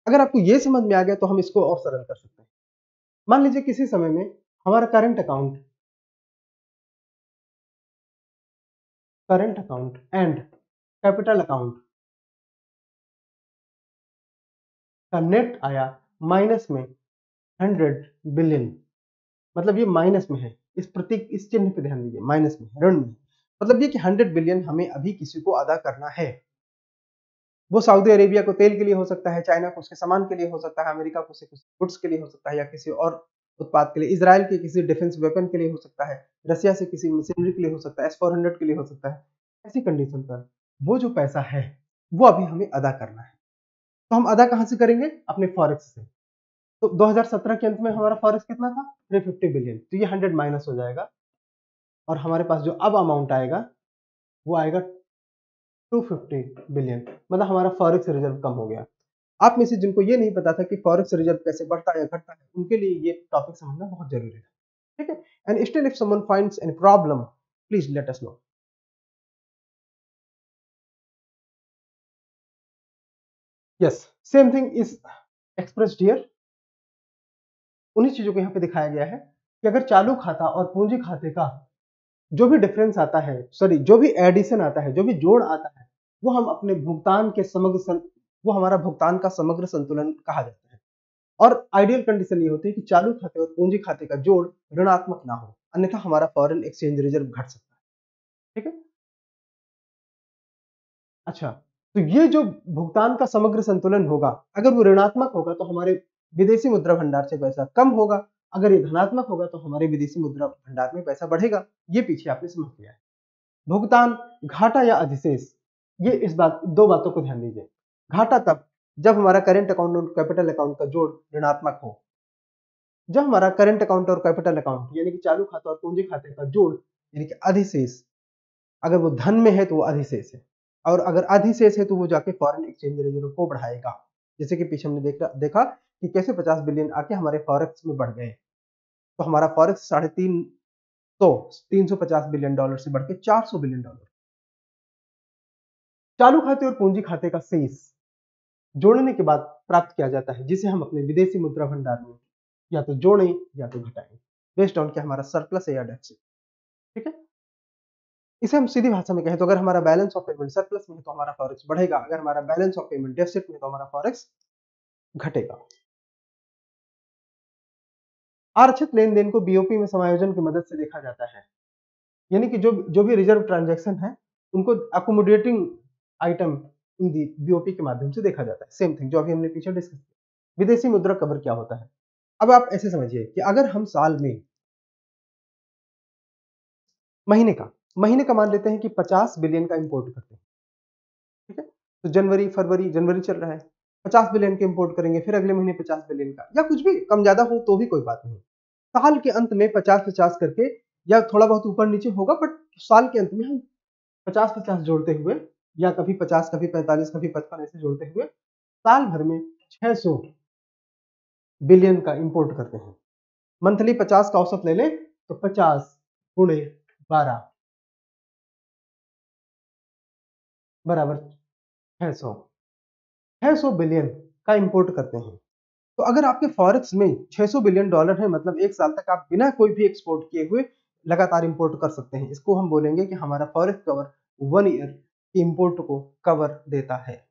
अगर आपको ये समझ में आ गया तो हम इसको और सरल कर सकते हैं। मान लीजिए किसी समय में हमारा current account and capital account का नेट आया माइनस में 100 बिलियन। मतलब ये माइनस में है, इस प्रतीक, इस चिन्ह पे ध्यान दीजिए, माइनस में, ऋण में। मतलब ये कि 100 बिलियन हमें अभी किसी को अदा करना है। वो सऊदी अरेबिया को तेल के लिए हो सकता है, चाइना को उसके सामान के लिए हो सकता है, अमेरिका को कुछ गुड्स के लिए हो सकता है, या किसी और उत्पाद के लिए, इजराइल के किसी डिफेंस वेपन के लिए हो सकता है, रसिया से किसी मशीनरी के लिए हो सकता है, S-400 के लिए हो सकता है। ऐसी कंडीशन पर वो जो पैसा है वो अभी हमें अदा करना है। तो हम अदा कहां से करेंगे? अपने फॉरेक्स से। तो 2017 के अंत में हमारा फॉरेक्स कितना था? 350 बिलियन। तो ये 100 माइनस हो जाएगा, और हमारे पास जो अब अमाउंट आएगा वो आएगा 250 बिलियन। मतलब हमारा फॉरेक्स रिजर्व कम हो गया। आप में से जिनको ये नहीं पता था कि फॉरेक्स रिजर्व कैसे बढ़ता है या घटता है, उनके लिए ये टॉपिक समझना बहुत जरूरी है। ठीक है, and still if someone finds any problem, please let us know. Yes, same thing is expressed here. उन्हीं चीजों को यहाँ पे दिखाया गया है कि अगर चालू खाता और पूंजी खाते का जो भी डिफरेंस आता है, सॉरी, जो भी एडिशन आता है, जो भी जोड़ आता है, वो हम अपने भुगतान के वो हमारा भुगतान का समग्र संतुलन कहा जाता है। और आइडियल कंडीशन ये होती है कि चालू खाते और पूंजी खाते का जोड़ ऋणात्मक ना हो, अन्यथा हमारा फॉरेन एक्सचेंज रिजर्व घट सकता है। ठीक है, अच्छा, तो ये जो भुगतान का समग्र संतुलन होगा, अगर वो ऋणात्मक होगा तो हमारे विदेशी मुद्रा भंडार से पैसा कम होगा, अगर ये धनात्मक होगा तो हमारे विदेशी मुद्रा भंडार में पैसा बढ़ेगा। ये पीछे आपने समझ लिया है। भुगतान घाटा या अधिशेष, ये इस बात, दो बातों को ध्यान दीजिए। घाटा तब जब हमारा करंट अकाउंट और कैपिटल अकाउंट का जोड़ ऋणात्मक हो। जब हमारा करंट अकाउंट और कैपिटल अकाउंट यानी कि चालू खाता और पूंजी खाते का जोड़ यानी कि अधिशेष, अगर वो धन में है तो वो अधिशेष है, और अगर अधिशेष है तो वो जाके फॉरेन एक्सचेंज रिजर्व को बढ़ाएगा। जैसे कि पीछे हमने देखा कि कैसे 50 बिलियन आके हमारे फॉरेक्स में बढ़ गए। तो हमारा फॉरेक्स 350 बिलियन डॉलर से बढ़ के 400 बिलियन डॉलर। चालू खाते और पूंजी खाते का शेष जोड़ने के बाद प्राप्त किया जाता है, जिसे हम अपने विदेशी मुद्रा भंडार में या तो जोड़ें या तो घटाएं, बेस्ड ऑन कि हमारा सरप्लस है या डेफिसिट। ठीक है, इसे हम सीधी भाषा में कहें तो अगर हमारा बैलेंस ऑफ पेमेंट सरप्लस में है तो हमारा फॉरेक्स बढ़ेगा, अगर हमारा बैलेंस ऑफ पेमेंट डेफिसिट में है तो हमारा फॉरेक्स घटेगा। आरक्षित लेन देन को बीओपी में समायोजन की मदद से देखा जाता है, यानी कि जो जो भी रिजर्व ट्रांजैक्शन है उनको अकोमोडेटिंग आइटम इन दी बीओपी के माध्यम से देखा जाता है। सेम थिंग जो अभी हमने पीछे डिस्कस किया। विदेशी मुद्रा कवर क्या होता है? अब आप ऐसे समझिए कि अगर हम साल में महीने का मान लेते हैं कि 50 बिलियन का इंपोर्ट करते हैं। ठीक है, तो जनवरी चल रहा है, 50 बिलियन के इंपोर्ट करेंगे, फिर अगले महीने 50 बिलियन का, या कुछ भी कम ज्यादा हो तो भी कोई बात नहीं। साल के अंत में 50-50 करके, या थोड़ा बहुत ऊपर नीचे होगा, बट साल के अंत में हम 50-50 जोड़ते हुए, या कभी 50, कभी 45, कभी 55 ऐसे जोड़ते हुए साल भर में 600 बिलियन का इंपोर्ट करते हैं। मंथली 50 का औसत ले लें तो 50 गुणे 12 बराबर 600 बिलियन का इंपोर्ट करते हैं। तो अगर आपके फॉरेक्स में 600 बिलियन डॉलर है, मतलब एक साल तक आप बिना कोई भी एक्सपोर्ट किए हुए लगातार इंपोर्ट कर सकते हैं। इसको हम बोलेंगे कि हमारा फॉरेक्स कवर 1 ईयर की इंपोर्ट को कवर देता है।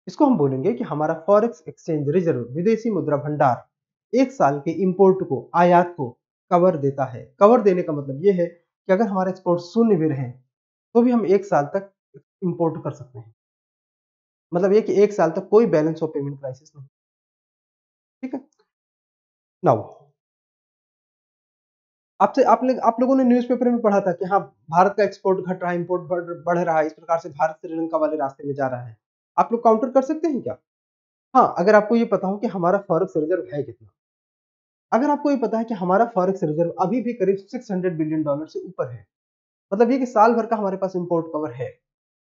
इसको हम बोलेंगे कि हमारा फॉरेक्स एक्सचेंज रिजर्व, विदेशी मुद्रा भंडार, एक साल के इंपोर्ट को, आयात को कवर देता है। कवर देने का मतलब ये है कि अगर हमारा एक्सपोर्ट शून्य भी रहे तो भी हम एक साल तक इंपोर्ट कर सकते हैं। मतलब ये कि एक साल तक कोई बैलेंस ऑफ पेमेंट क्राइसिस नहीं। ठीक है। नाउ आपसे आप लोगों ने न्यूज़पेपर में पढ़ा था कि हाँ, भारत का एक्सपोर्ट घट रहा है, इंपोर्ट बढ़ रहा है, इस प्रकार से भारत श्रीलंका वाले रास्ते में जा रहा है। आप लोग काउंटर कर सकते हैं क्या? हाँ, अगर आपको ये पता हो कि हमारा फॉरेक्स रिजर्व है कितना। अगर आपको ये पता है कि हमारा फॉरेक्स रिजर्व अभी भी करीब 600 बिलियन डॉलर से ऊपर है, मतलब ये कि साल भर का हमारे पास इंपोर्ट कवर है।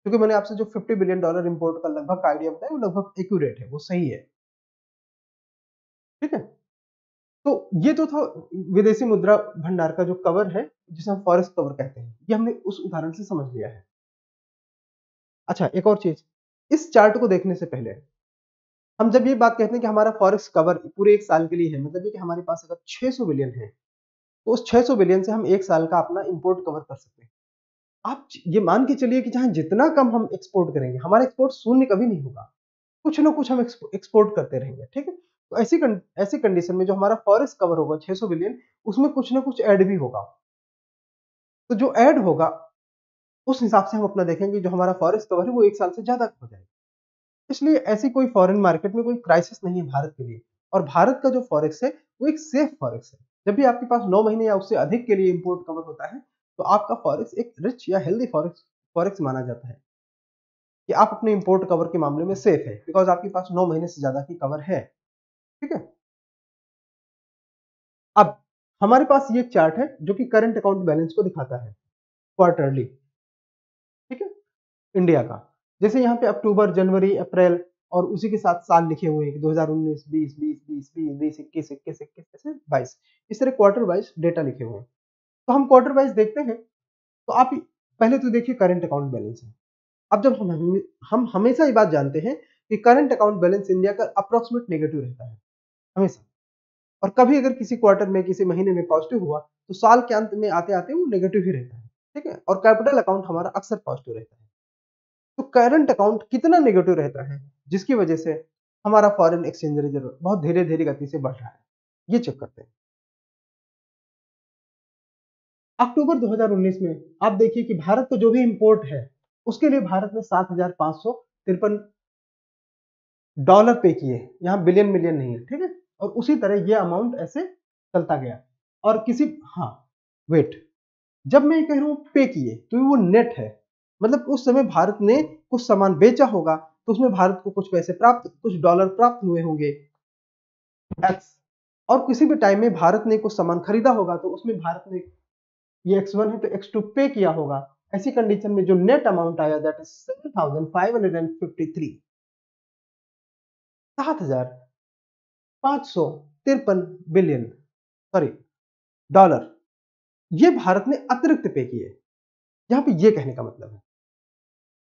क्योंकि मैंने आपसे जो 50 बिलियन डॉलर इंपोर्ट का लगभग आइडिया बताया, वो लगभग एक्यूरेट है, वो सही है। ठीक है। तो ये तो था विदेशी मुद्रा भंडार का जो कवर है, जिसे हम फॉरेक्स कवर कहते हैं। ये हमने उस उदाहरण से समझ लिया है। अच्छा, एक और चीज, इस चार्ट को देखने से पहले हम जब ये बात कहते हैं कि हमारा फॉरेक्स कवर पूरे एक साल के लिए है, मतलब ये कि हमारे पास अगर 600 बिलियन है तो उस 600 बिलियन से हम एक साल का अपना इंपोर्ट कवर कर सकते हैं। आप ये मान के चलिए कि चाहे जितना कम हम एक्सपोर्ट करेंगे, हमारा एक्सपोर्ट शून्य कभी नहीं होगा। कुछ ना कुछ हम एक्सपोर्ट करते रहेंगे। ठीक है। तो ऐसी कंडीशन में जो हमारा फॉरेक्स कवर होगा 600 बिलियन, उसमें कुछ ना कुछ ऐड भी होगा। तो जो ऐड होगा उस हिसाब से हम अपना देखेंगे, जो हमारा फॉरेक्स कवर है वो एक साल से ज्यादा हो जाएगा। इसलिए ऐसी कोई फॉरेन मार्केट में कोई क्राइसिस नहीं है भारत के लिए। और भारत का जो फॉरेक्स है वो एक सेफ फॉरेक्स है। जब भी आपके पास 9 महीने या उससे अधिक के लिए इंपोर्ट कवर होता है, तो आपका फॉरेक्स एक रिच या हेल्दी फॉरेक्स फॉरेक्स माना जाता है कि आप अपने इंपोर्ट कवर के मामले में सेफ है, बिकॉज आपके पास 9 महीने से ज्यादा की कवर है। ठीक है। अब हमारे पास ये एक चार्ट है जो कि करंट अकाउंट बैलेंस को दिखाता है क्वार्टरली। ठीक है। इंडिया का, जैसे यहाँ पे अक्टूबर, जनवरी, अप्रैल और उसी के साथ साल लिखे हुए हैं कि 2019, 20, 20, 20, 20, 20, 21, 21, 21, ऐसे 22, इस तरह क्वार्टर वाइज डेटा लिखे हुए हैं। तो हम क्वार्टर वाइज देखते हैं। तो आप पहले तो देखिए करंट अकाउंट बैलेंस है। अब जब हम हमेशा ये बात जानते हैं कि करंट अकाउंट बैलेंस इंडिया का अप्रोक्सीमेट नेगेटिव रहता है हमेशा। और कभी अगर किसी क्वार्टर में, किसी महीने में पॉजिटिव हुआ तो साल के अंत में आते आते वो नेगेटिव ही रहता है। ठीक है। और कैपिटल अकाउंट हमारा अक्सर पॉजिटिव रहता है। तो करंट अकाउंट कितना नेगेटिव रहता है, जिसकी वजह से हमारा फॉरेन एक्सचेंज रिजर्व बहुत धीरे धीरे गति से बढ़ रहा है, ये चेक करते हैं। अक्टूबर 2019 में आप देखिए कि भारत को जो भी इंपोर्ट है उसके लिए भारत ने 7,553 डॉलर पे किए। यहाँ बिलियन मिलियन नहीं है। ठीक है। और उसी तरह ये अमाउंट ऐसे चलता गया। और किसी, हाँ वेट, जब मैं ये कह रहा हूँ पे किए तो वो नेट है। मतलब उस समय भारत ने कुछ सामान बेचा होगा तो उसमें भारत को कुछ पैसे प्राप्त, कुछ डॉलर प्राप्त हुए होंगे एक्स। और किसी भी टाइम में भारत ने कुछ सामान खरीदा होगा तो उसमें भारत ने, ये x1 है तो x2 पे किया होगा। ऐसी कंडीशन में जो नेट अमाउंट आया that is 7,553, 7,553 billion, sorry, dollar, ये भारत ने अतिरिक्त पे किए। यहां पे ये कहने का मतलब है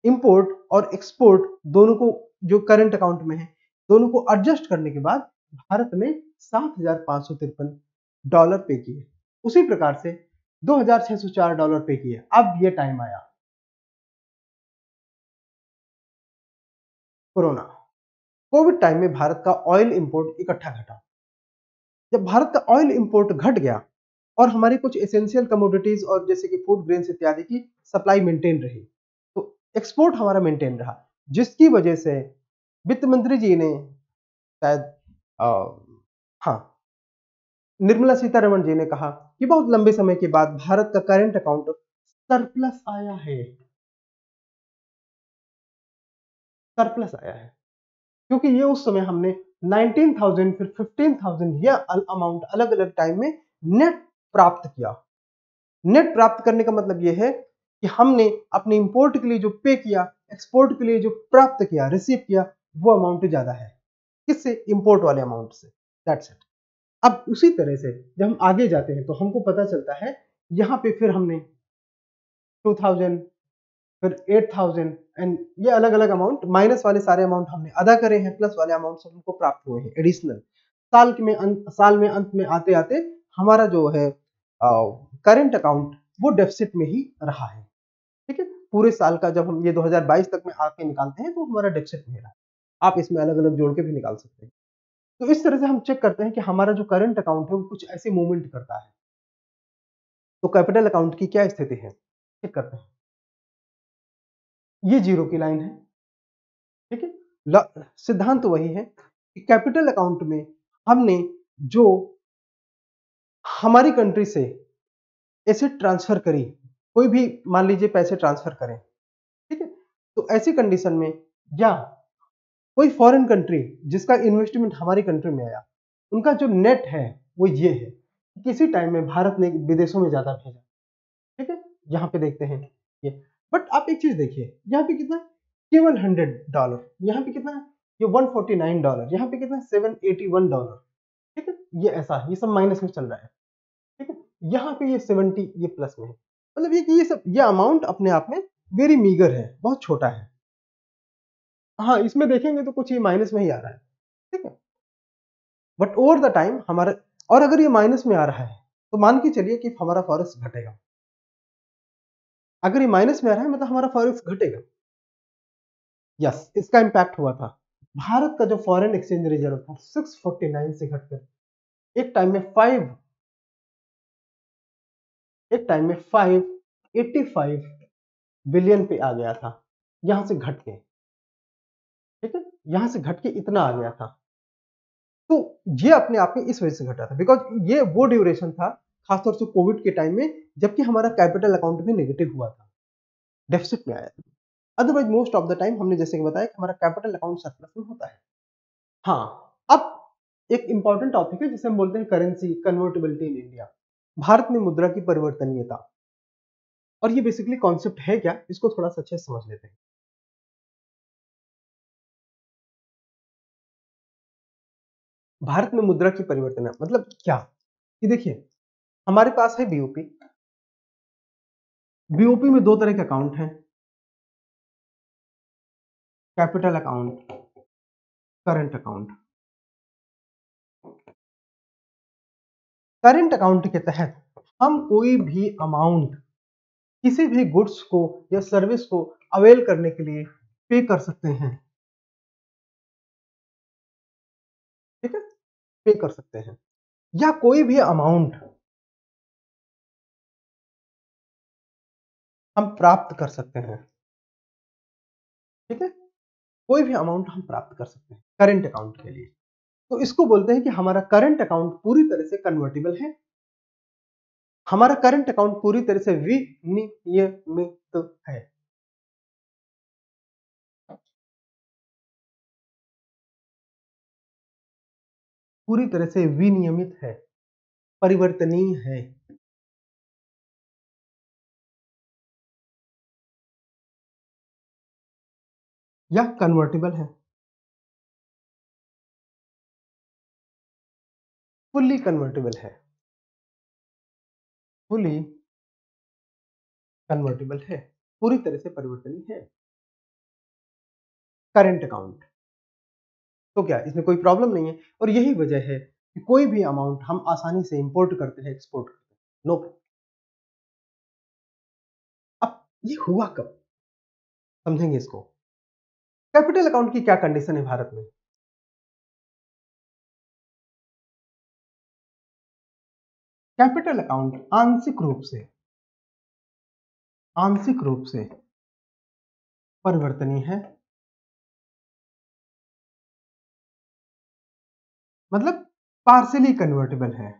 इंपोर्ट और एक्सपोर्ट दोनों को, जो करंट अकाउंट में है, दोनों को एडजस्ट करने के बाद भारत ने 7,553 डॉलर पे किए। उसी प्रकार से 2,604 डॉलर पे किए। अब ये टाइम आया कोरोना, कोविड टाइम में भारत का ऑयल इंपोर्ट इकट्ठा घटा। जब भारत का ऑयल इंपोर्ट घट गया और हमारी कुछ एसेंशियल कमोडिटीज और जैसे कि फूड ग्रेन्स इत्यादि की सप्लाई मेंटेन रही, तो एक्सपोर्ट हमारा मेंटेन रहा, जिसकी वजह से वित्त मंत्री जी ने शायद, हाँ, निर्मला सीतारमण जी ने कहा कि बहुत लंबे समय के बाद भारत का करंट अकाउंट सरप्लस आया है। सरप्लस आया है क्योंकि ये उस समय हमने 19,000 फिर 15,000 यह अमाउंट अलग अलग टाइम में नेट प्राप्त किया। नेट प्राप्त करने का मतलब यह है कि हमने अपने इंपोर्ट के लिए जो पे किया, एक्सपोर्ट के लिए जो प्राप्त किया, रिसीव किया, वो अमाउंट ज्यादा है। किससे? इंपोर्ट वाले अमाउंट से। That's it. अब उसी तरह से जब हम आगे जाते हैं तो हमको पता चलता है यहाँ पे फिर हमने 2000 फिर 8000 एंड ये अलग अलग अमाउंट, माइनस वाले सारे अमाउंट हमने अदा करे हैं, प्लस वाले अमाउंट हमको प्राप्त हुए हैं एडिशनल। साल में अंत में आते आते हमारा जो है करंट अकाउंट वो डेफिसिट में ही रहा है। ठीक है, पूरे साल का जब हम ये 2022 तक में आके निकालते हैं तो हमारा डेफिसिट में रहा है। आप इसमें अलग अलग जोड़ के भी निकाल सकते हैं। तो इस तरह से हम चेक करते हैं कि हमारा जो करंट अकाउंट है वो कुछ ऐसे मूवमेंट करता है। तो कैपिटल अकाउंट की क्या स्थिति है, चेक करते हैं। ये जीरो की लाइन है। ठीक है, सिद्धांत तो वही है कि कैपिटल अकाउंट में हमने जो हमारी कंट्री से एसेट ट्रांसफर करी, कोई भी मान लीजिए पैसे ट्रांसफर करें, ठीक है, तो ऐसी कंडीशन में या कोई फॉरेन कंट्री जिसका इन्वेस्टमेंट हमारी कंट्री में आया, उनका जो नेट है वो ये है, किसी टाइम में भारत ने विदेशों में ज्यादा भेजा। ठीक है, यहाँ पे देखते हैं ये। बट आप एक चीज देखिए, यहाँ पे कितना, केवल $100, यहाँ पे कितना है, ये $149, यहाँ पे कितना, $781। ठीक है, ये ऐसा, ये सब माइनस में चल रहा है। ठीक है, यहाँ पे ये 70, ये प्लस में है। मतलब ये कि ये सब, ये अमाउंट अपने आप में वेरी मीगर है, बहुत छोटा है। हाँ, इसमें देखेंगे तो कुछ ये माइनस में ही आ रहा है। ठीक है, बट ओवर द टाइम हमारा, और अगर ये माइनस में आ रहा है तो मान के चलिए कि हमारा फॉरेक्स घटेगा। अगर ये माइनस में आ रहा है मतलब हमारा फॉरेक्स घटेगा। यस, इसका इंपैक्ट हुआ था। भारत का जो फॉरेन एक्सचेंज रिजर्व था 649 से घटकर एक टाइम में 585 बिलियन पे आ गया था, यहां से घट के। ठीक है, यहां से घट के इतना आ गया था। तो ये अपने आप में इस वजह से घटा था बिकॉज ये वो ड्यूरेशन था, खासतौर से कोविड के टाइम में, जबकि हमारा कैपिटल अकाउंट भी नेगेटिव हुआ था, डेफिसिट में आया था। Otherwise most of the time हमने जैसे कि बताया कि हमारा कैपिटल अकाउंट सरप्लस में होता है। हाँ, अब एक इंपॉर्टेंट टॉपिक है जिसे हम बोलते हैं currency convertibility in India, Bharat में मुद्रा की परिवर्तनीयता। और ये बेसिकली कॉन्सेप्ट है क्या, इसको थोड़ा सा अच्छे से समझ लेते हैं। भारत में मुद्रा की परिवर्तन मतलब क्या, कि देखिए हमारे पास है बीओपी। बीओपी में दो तरह के अकाउंट हैं, capital account, current account. Current account के तहत हम कोई भी अमाउंट किसी भी गुड्स को या सर्विस को अवेल करने के लिए पे कर सकते हैं। ठीक है, पे कर सकते हैं, या कोई भी अमाउंट हम प्राप्त कर सकते हैं। ठीक है, कोई भी अमाउंट हम प्राप्त कर सकते हैं करंट अकाउंट के लिए। तो इसको बोलते हैं कि हमारा करंट अकाउंट पूरी तरह से कन्वर्टिबल है, हमारा करंट अकाउंट पूरी तरह से विनियमित है। पूरी तरह से विनियमित है, परिवर्तनीय है, या कन्वर्टिबल है। फुल्ली कन्वर्टिबल है, फुली कन्वर्टिबल है, पूरी तरह से परिवर्तनीय है करंट अकाउंट। तो क्या इसमें कोई प्रॉब्लम नहीं है, और यही वजह है कि कोई भी अमाउंट हम आसानी से इंपोर्ट करते हैं, एक्सपोर्ट करते हैं, नो प्रॉब्लम। अब ये हुआ कब, समझेंगे इसको। कैपिटल अकाउंट की क्या कंडीशन है भारत में। कैपिटल अकाउंट आंशिक रूप से परिवर्तनीय है, मतलब पार्शियली कन्वर्टेबल है।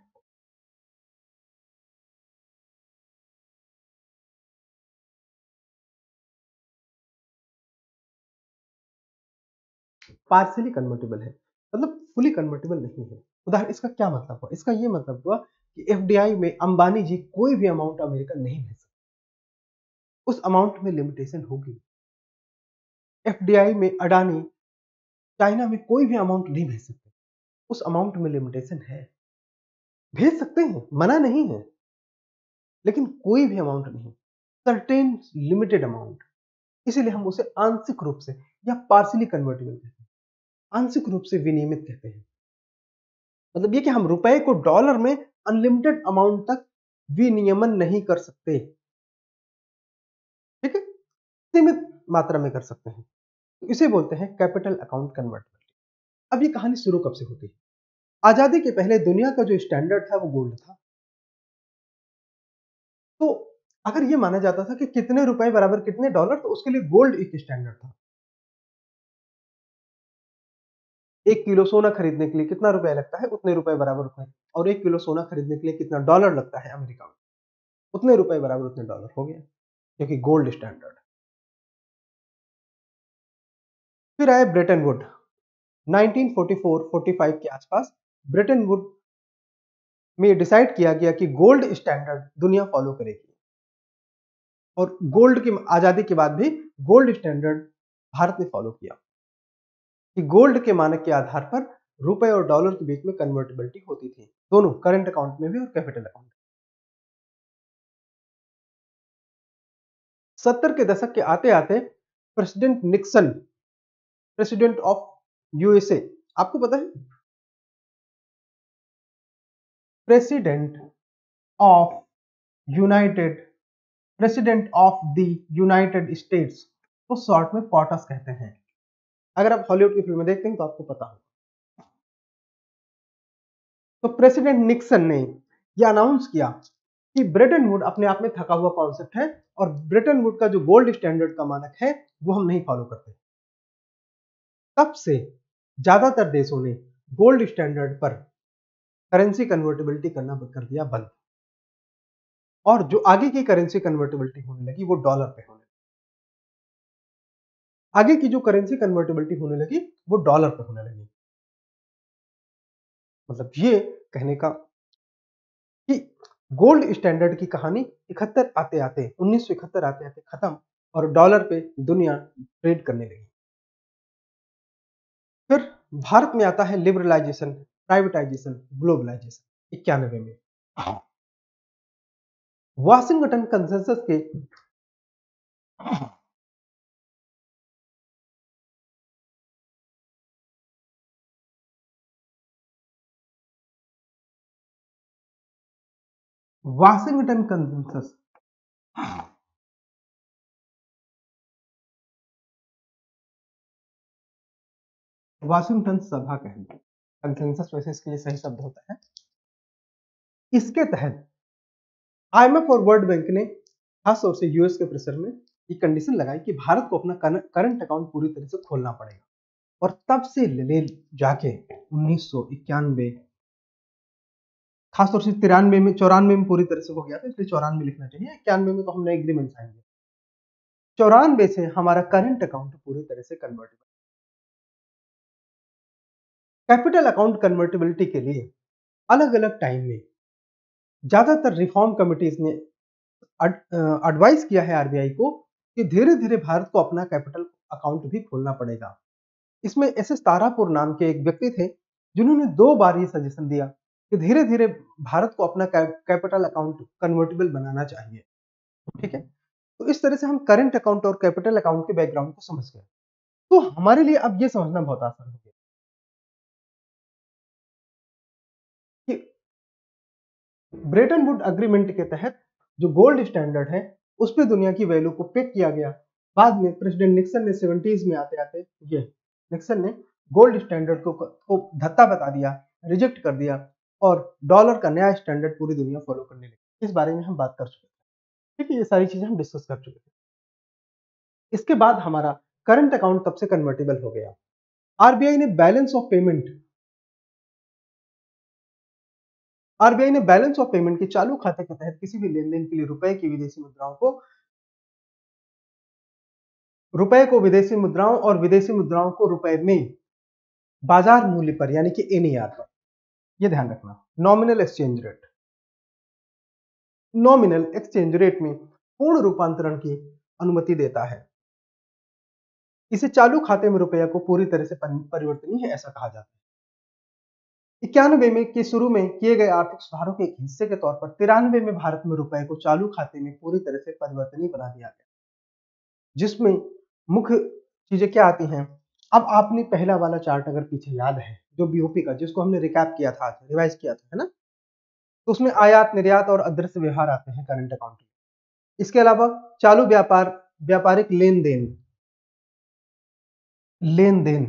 पार्शियली कन्वर्टेबल है मतलब फुली कन्वर्टेबल नहीं है। उदाहरण, इसका क्या मतलब हुआ, इसका ये मतलब हुआ कि एफडीआई में अंबानी जी कोई भी अमाउंट अमेरिका नहीं भेज सकते, उस अमाउंट में लिमिटेशन होगी। एफडीआई में अडानी चाइना में कोई भी अमाउंट नहीं भेज सकते, उस अमाउंट में लिमिटेशन है। भेज सकते हैं, मना नहीं है, लेकिन कोई भी अमाउंट नहीं, सर्टेन लिमिटेड अमाउंट। इसीलिए हम उसे आंशिक रूप से या पार्शियली कन्वर्टेबल कहते हैं, आंशिक रूप से विनियमित कहते हैं। मतलब ये कि हम रुपए को डॉलर में अनलिमिटेड अमाउंट तक विनियमन नहीं कर सकते, ठीक है, सीमित मात्रा में कर सकते हैं। तो इसे बोलते हैं कैपिटल अकाउंट कन्वर्टिबिलिटी। अब ये कहानी शुरू कब से होती है? आजादी के पहले दुनिया का जो स्टैंडर्ड था वो गोल्ड था। तो अगर ये माना जाता था कि कितने रुपए बराबर कितने डॉलर, तो उसके लिए गोल्ड एक स्टैंडर्ड था। 1 किलो सोना खरीदने के लिए कितना रुपए लगता है, उतने रुपए बराबर उतने। और 1 किलो सोना खरीदने के लिए कितना डॉलर लगता है अमेरिका में, उतने रुपए बराबर उतने डॉलर हो गया, क्योंकि गोल्ड स्टैंडर्ड। फिर आए ब्रेटन वुड 1944-45 के आसपास। ब्रेटन वुड में डिसाइड किया गया कि गोल्ड स्टैंडर्ड दुनिया फॉलो करेगी, और गोल्ड की आजादी के बाद भी गोल्ड स्टैंडर्ड भारत ने फॉलो किया कि गोल्ड के मानक के आधार पर रुपए और डॉलर के बीच में कन्वर्टिबिलिटी होती थी, दोनों करंट अकाउंट में भी और कैपिटल अकाउंट। 70 के दशक के आते आते president Nixon, president of USA, आपको पता है president of United president of the United states को शॉर्ट में पॉटस कहते हैं। अगर आप हॉलीवुड की फिल्में देखते हैं तो आपको पता होगा। तो प्रेसिडेंट निक्सन ने यह अनाउंस किया कि ब्रेटन वुड अपने आप में थका हुआ कॉन्सेप्ट है, और ब्रेटन वुड का जो गोल्ड स्टैंडर्ड का मानक है वो हम नहीं फॉलो करते। तब से ज्यादातर देशों ने गोल्ड स्टैंडर्ड पर करेंसी कन्वर्टिबिलिटी करना कर दिया बंद, और जो आगे की करेंसी कन्वर्टिबिलिटी होने लगी वो डॉलर पे होने लगी। आगे की जो करेंसी कन्वर्टिबिलिटी होने लगी वो डॉलर पे होने लगी। मतलब ये कहने का कि गोल्ड स्टैंडर्ड की कहानी 71 आते आते 1971 आते आते खत्म, और डॉलर पे दुनिया ट्रेड करने लगी। फिर भारत में आता है लिबरलाइजेशन, प्राइवेटाइजेशन, ग्लोबलाइजेशन 91 में। वाशिंगटन कंसेंसस के वाशिंगटन कंसेंसस वाशिंगटन सभा कहते हैं, कंसेंसस वैसे इसके लिए सही शब्द होता है। इसके तहत आईएमएफ और वर्ल्ड बैंक ने खास तौर से यूएस के प्रेशर में ये कंडीशन लगाई कि भारत को अपना करंट अकाउंट पूरी तरह से खोलना पड़ेगा। और तब से ले जाके 1991, खासतौर से 93 में, 94 में पूरी तरह से हो गया था, इसलिए 94 लिखना चाहिए, 91 में तो हमने एग्रीमेंट साइन किया। 94 से हमारा करंट अकाउंट पूरी तरह से कन्वर्टेबल। कैपिटल अकाउंट कन्वर्टेबिलिटी के लिए अलग अलग टाइम में ज्यादातर रिफॉर्म कमिटीज ने एडवाइस किया है आरबीआई को कि धीरे धीरे भारत को अपना कैपिटल अकाउंट भी खोलना पड़ेगा। इसमें एस एस तारापुर नाम के एक व्यक्ति थे जिन्होंने 2 बार ये सजेशन दिया कि धीरे धीरे भारत को अपना कैपिटल अकाउंट कन्वर्टेबल बनाना चाहिए, ठीक है। तो इस तरह से हम करंट अकाउंट और कैपिटल अकाउंट के बैकग्राउंड को समझ गए। तो हमारे लिए अब ये समझना बहुत आसान हो गया कि ब्रेटन वुड अग्रीमेंट के तहत जो गोल्ड स्टैंडर्ड है उस पर दुनिया की वैल्यू को पिक किया गया। बाद में प्रेसिडेंट निक्सन ने 70s में आते आते ये निक्सन ने गोल्ड स्टैंडर्ड को धत्ता बता दिया, रिजेक्ट कर दिया, और डॉलर का नया स्टैंडर्ड पूरी दुनिया फॉलो करने लगी। इस बारे में हम बात कर चुके थे, ठीक है, ये सारी चीजें हम डिस्कस कर चुके थे। इसके बाद हमारा करंट अकाउंट तब से कन्वर्टेबल हो गया। आरबीआई ने बैलेंस ऑफ पेमेंट आरबीआई ने बैलेंस ऑफ पेमेंट के चालू खाते के तहत किसी भी लेन देन के लिए रुपए को विदेशी मुद्राओं और विदेशी मुद्राओं को रुपए में बाजार मूल्य पर, यानी कि एनईआर पर, यह ध्यान रखना, नॉमिनल एक्सचेंज रेट में पूर्ण रूपांतरण की अनुमति देता है। इसे चालू खाते में रुपया को पूरी तरह से परिवर्तनीय है ऐसा कहा जाता है। 91 में के शुरू में किए गए आर्थिक सुधारों के एक हिस्से के तौर पर 93 में भारत में रुपए को चालू खाते में पूरी तरह से परिवर्तनीय बना दिया गया, जिसमें मुख्य चीजें क्या आती हैं। अब आपने पहला वाला चार्ट अगर पीछे याद है जो बीओपी का, जिसको हमने रिकैप किया था, रिवाइज किया था, है ना, तो उसमें आयात निर्यात और अदृश्य व्यवहार आते हैं करंट अकाउंट में। इसके अलावा चालू व्यापार, व्यापारिक लेन देन, लेन देन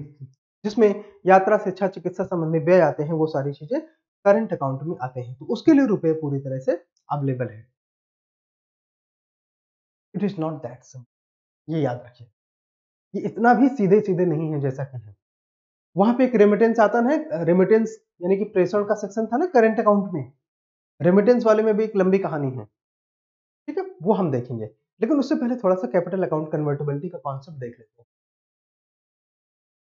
जिसमें यात्रा, शिक्षा, चिकित्सा संबंधी व्यय आते हैं, वो सारी चीजें करंट अकाउंट में आते हैं, तो उसके लिए रुपए पूरी तरह से अवेलेबल है। It is not that simple, ये याद रखिए, ये इतना भी सीधे सीधे नहीं है जैसा कि है। वहां पे एक रेमिटेंस आता है, रेमिटेंस यानी कि प्रेषण का सेक्शन था ना करंट अकाउंट में, रेमिटेंस वाले में भी एक लंबी कहानी है, ठीक है, वो हम देखेंगे। लेकिन उससे पहले थोड़ा सा कैपिटल अकाउंट कन्वर्टिबिलिटी का कॉन्सेप्ट देख लेते हैं।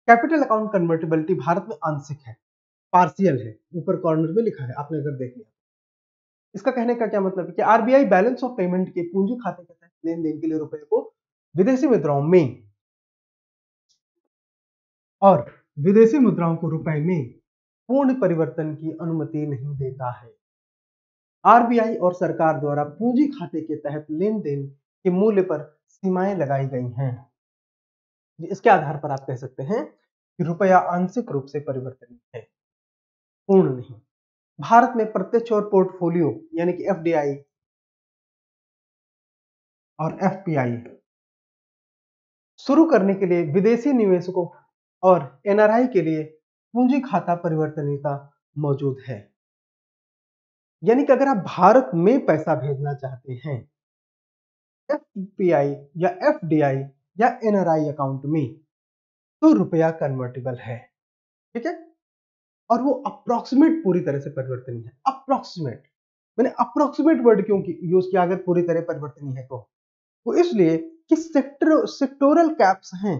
कैपिटल अकाउंट कन्वर्टिबिलिटी भारत में आंशिक है, पार्शियल है, ऊपर कॉर्नर में लिखा है, आपने अगर देख लिया। इसका कहने का क्या मतलब है कि आरबीआई बैलेंस ऑफ पेमेंट के पूंजी खाते के तहत लेन देन के लिए रुपए को विदेशी मुद्राओं में और विदेशी मुद्राओं को रुपए में पूर्ण परिवर्तन की अनुमति नहीं देता है। आरबीआई और सरकार द्वारा पूंजी खाते के तहत लेन देन के मूल्य पर सीमाएं लगाई गई हैं। इसके आधार पर आप कह सकते हैं कि रुपया आंशिक रूप से परिवर्तनीय है, पूर्ण नहीं। भारत में प्रत्यक्ष और पोर्टफोलियो यानी कि एफडीआई और एफपीआई शुरू करने के लिए विदेशी निवेशकों और एनआरआई के लिए पूंजी खाता परिवर्तनीयता मौजूद है। यानी कि अगर आप भारत में पैसा भेजना चाहते हैं एफपीआई या एफडीआई या एनआरआई अकाउंट में, तो रुपया कन्वर्टेबल है, ठीक है, और वो अप्रोक्सीमेट पूरी तरह से परिवर्तनीय है। अप्रोक्सीमेट, मैंने अप्रोक्सीमेट वर्ड क्यों यूज किया अगर पूरी तरह परिवर्तनीय है तो? वो इसलिए कि सेक्टोरल कैप्स हैं।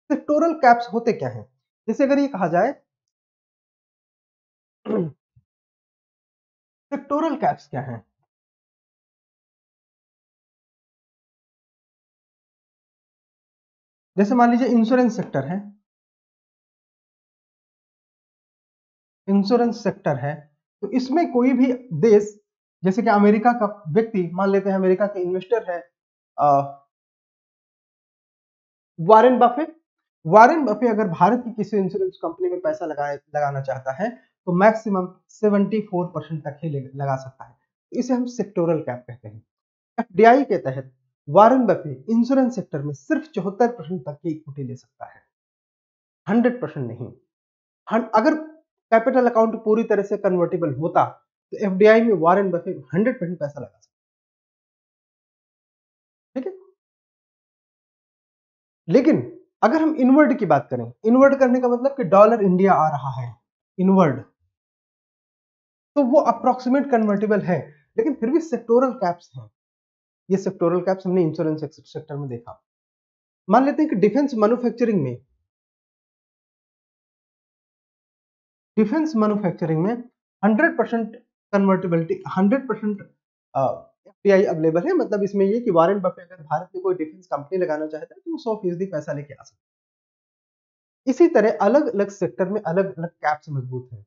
सेक्टोरल कैप्स होते क्या हैं? जैसे अगर ये कहा जाए सेक्टोरल कैप्स क्या हैं? जैसे मान लीजिए इंश्योरेंस सेक्टर है, इंश्योरेंस सेक्टर है, तो इसमें कोई भी देश, जैसे कि अमेरिका का व्यक्ति, मान लेते हैं अमेरिका के इन्वेस्टर है वारेन बफे। वारेन बफे अगर भारत की किसी इंश्योरेंस कंपनी में पैसा लगाना चाहता है तो मैक्सिमम 74% तक ही लगा सकता है, तो इसे हम सेक्टोरल कैप कहते हैं। एफडीआई के तहत वारेन बफे इंश्योरेंस सेक्टर में सिर्फ 74% तक की इक्विटी ले सकता है, 100% नहीं। अगर कैपिटल अकाउंट पूरी तरह से कन्वर्टेबल होता तो एफडीआई में वारेन बफे 100% पैसा लगा सकता, ठीक है। लेकिन अगर हम इनवर्ड की बात करें, इनवर्ड करने का मतलब कि डॉलर इंडिया आ रहा है इनवर्ड, तो वो अप्रोक्सीमेट कन्वर्टेबल है, लेकिन फिर भी सेक्टोरल कैप्स हैं। ये सेक्टोरल कैप्स हमने इंश्योरेंस सेक्टर में देखा। मान लेते हैं कि डिफेंस मैन्युफैक्चरिंग में, डिफेंस मैन्युफैक्चरिंग में 100% कन्वर्टेबिलिटी, 100% एफडीआई अवेलेबल है। मतलब इसमें ये कि वारेन बफे अगर भारत में कोई डिफेंस कंपनी लगाना चाहता है तो वो 100% पैसा लेके आ सकता है। इसी तरह अलग अलग सेक्टर में अलग अलग कैप्स मजबूत है।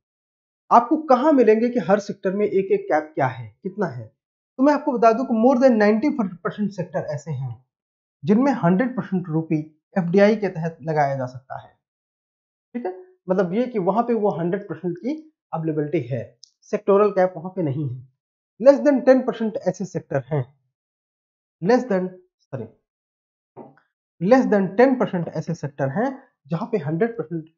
आपको कहां मिलेंगे कि हर सेक्टर में एक एक कैप क्या है, कितना है? तो मैं आपको बता दूं कि मोर देन 90% सेक्टर ऐसे हैं जिनमें 100% रुपी एफडीआई के तहत लगाया जा सकता है, ठीक है। मतलब ये कि वहां पे वो 100% की अवेलेबिलिटी है, सेक्टोरल कैप वहां पे नहीं है। लेस देन 10% ऐसे सेक्टर हैं, less than sorry less than 10% ऐसे सेक्टर हैं जहां पे 100%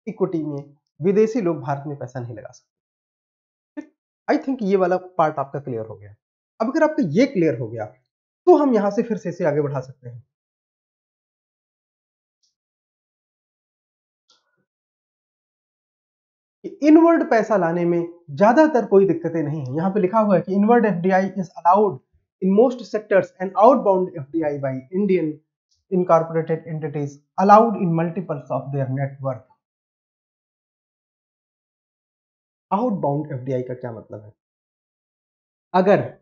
इक्विटी में विदेशी लोग भारत में पैसा नहीं लगा सकते। आई थिंक ये वाला पार्ट आपका क्लियर हो गया। अब अगर आपका ये क्लियर हो गया तो हम यहां से फिर से इसे आगे बढ़ा सकते हैं। इनवर्ड पैसा लाने में ज्यादातर कोई दिक्कतें नहीं है। यहां पे लिखा हुआ है कि inward FDI is allowed in most sectors and outbound FDI by Indian incorporated entities allowed in multiples of their network. Outbound FDI का क्या मतलब है? अगर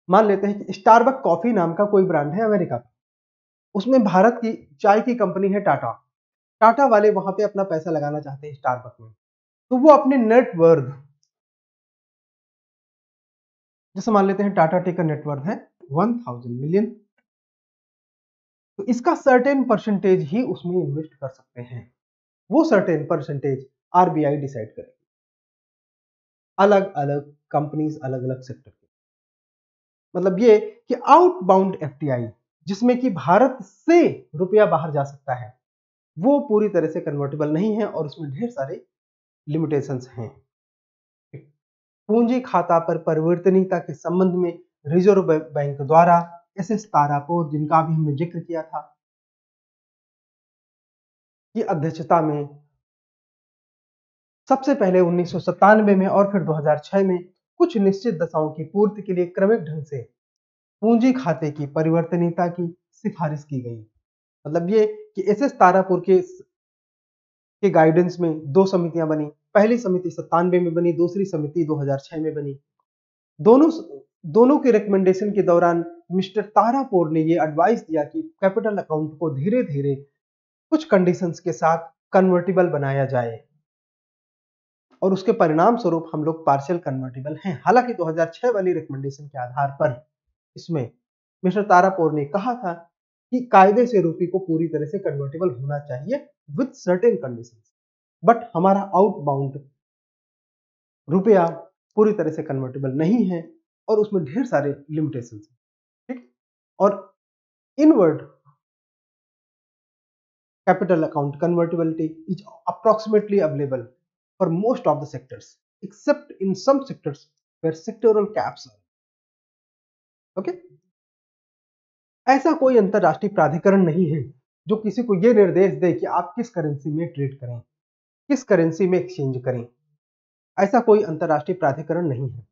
मान लेते हैं कि स्टारबक कॉफी नाम का कोई ब्रांड है अमेरिका का, उसमें भारत की चाय की कंपनी है टाटा। टाटा वाले वहां पे अपना पैसा लगाना चाहते हैं स्टारबक में, तो वो अपने नेट वर्थ, जैसे मान लेते हैं टाटा टी का नेटवर्थ है 1000 मिलियन, तो इसका सर्टेन परसेंटेज ही उसमें इन्वेस्ट कर सकते हैं। वो सर्टेन परसेंटेज आरबीआई डिसाइड करेगी, अलग अलग कंपनीज अलग अलग सेक्टर के। मतलब ये कि आउटबाउंड एफटीआई, जिसमें कि भारत से रुपया बाहर जा सकता है, वो पूरी तरह से कन्वर्टेबल नहीं है और उसमें ढेर सारे लिमिटेशंस हैं। पूंजी खाता पर परिवर्तनीयता के संबंध में रिजर्व बैंक द्वारा एसएस तारापुर, जिनका भी हमने जिक्र किया था, की अध्यक्षता में सबसे पहले 1997 में और फिर 2006 में कुछ निश्चित दशाओं की पूर्ति के लिए क्रमिक ढंग से पूंजी खाते की परिवर्तनीयता की सिफारिश की गई। मतलब ये कि एसएस तारापुर के गाइडेंस में दो समितियां बनी। पहली समिति 97 में बनी, दूसरी समिति 2006 में बनी। दोनों दोनों के रिकमेंडेशन के दौरान मिस्टर तारापुर ने यह एडवाइस दिया कि कैपिटल अकाउंट को धीरे धीरे कुछ कंडीशंस के साथ कन्वर्टिबल बनाया जाए, और उसके परिणाम स्वरूप हम लोग पार्शियल कन्वर्टिबल हैं। हालांकि 2006 वाली रिकमेंडेशन के आधार पर इसमें मिस्टर तारापुर ने कहा था कि कायदे से रुपये को पूरी तरह से कन्वर्टेबल होना चाहिए विद सर्टेन कंडीशंस, बट हमारा आउटबाउंड रुपया पूरी तरह से कन्वर्टेबल नहीं है और उसमें ढेर सारे लिमिटेशंस हैं। ठीक, और inward capital account convertibility is approximately available for most of the sectors except in some sectors where sectoral caps are. Okay? ऐसा कोई अंतरराष्ट्रीय प्राधिकरण नहीं है जो किसी को यह निर्देश दे कि आप किस करेंसी में ट्रेड करें, किस करेंसी में एक्सचेंज करें। ऐसा कोई अंतरराष्ट्रीय प्राधिकरण नहीं है।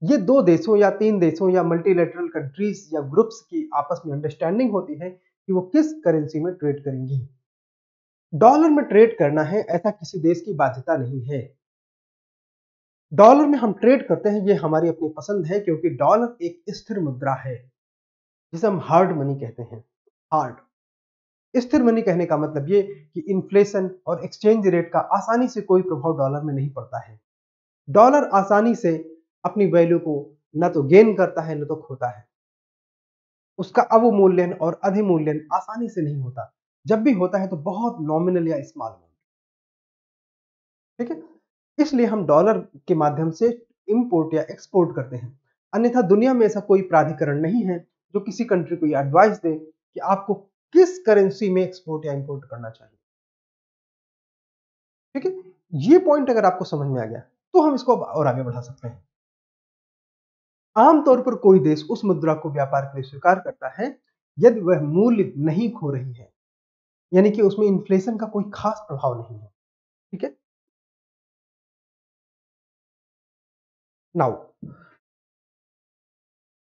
ये दो देशों या तीन देशों या मल्टीलेटरल कंट्रीज या ग्रुप्स की आपस में अंडरस्टैंडिंग होती है कि वो किस करेंसी में ट्रेड करेंगी। डॉलर में ट्रेड करना है ऐसा किसी देश की बाध्यता नहीं है। डॉलर में हम ट्रेड करते हैं, ये हमारी अपनी पसंद है, क्योंकि डॉलर एक स्थिर मुद्रा है जिसे हम हार्ड मनी कहते हैं। हार्ड स्थिर मनी कहने का मतलब ये कि इन्फ्लेशन और एक्सचेंज रेट का आसानी से कोई प्रभाव डॉलर में नहीं पड़ता है। डॉलर आसानी से अपनी वैल्यू को न तो गेन करता है न तो खोता है। उसका अवमूल्यन और अधिमूल्यन आसानी से नहीं होता। जब भी होता है तो बहुत नॉमिनल या स्मॉल अमाउंट। ठीक है, इसलिए हम डॉलर के माध्यम से इंपोर्ट या एक्सपोर्ट करते हैं। अन्यथा दुनिया में ऐसा कोई प्राधिकरण नहीं है जो किसी कंट्री को यह एडवाइस दे कि आपको किस करेंसी में एक्सपोर्ट या इंपोर्ट करना चाहिए। ठीक है, ये पॉइंट अगर आपको समझ में आ गया तो हम इसको और आगे बढ़ा सकते हैं। आमतौर पर कोई देश उस मुद्रा को व्यापार के लिए स्वीकार करता है यदि वह मूल्य नहीं खो रही है, यानी कि उसमें इन्फ्लेशन का कोई खास प्रभाव नहीं है। ठीक है, नाउ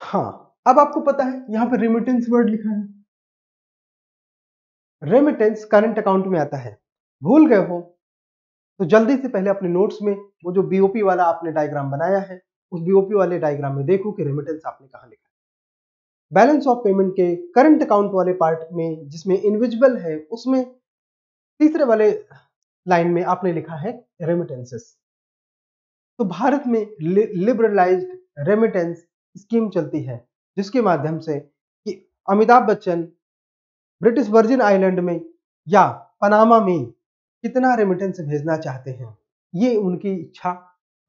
हाँ, अब आपको पता है यहां पर रेमिटेंस वर्ड लिखा है। रेमिटेंस करंट अकाउंट में आता है। भूल गए हो तो जल्दी से पहले अपने नोट्स में वो जो बीओपी वाला आपने डायग्राम बनाया है, उस बीओपी वाले डायग्राम में देखो कि रेमिटेंस आपने कहां लिखा है। बैलेंस ऑफ पेमेंट के करंट अकाउंट वाले पार्ट में जिसमें इनविजिबल है, उसमें तीसरे वाले लाइन में आपने लिखा है रेमिटेंसेस। तो भारत में लिबरलाइज्ड रेमिटेंस स्कीम चलती है जिसके माध्यम से कि Amitabh Bachchan British virgin island में या पनामा में कितना रेमिटेंस भेजना चाहते हैं, ये उनकी इच्छा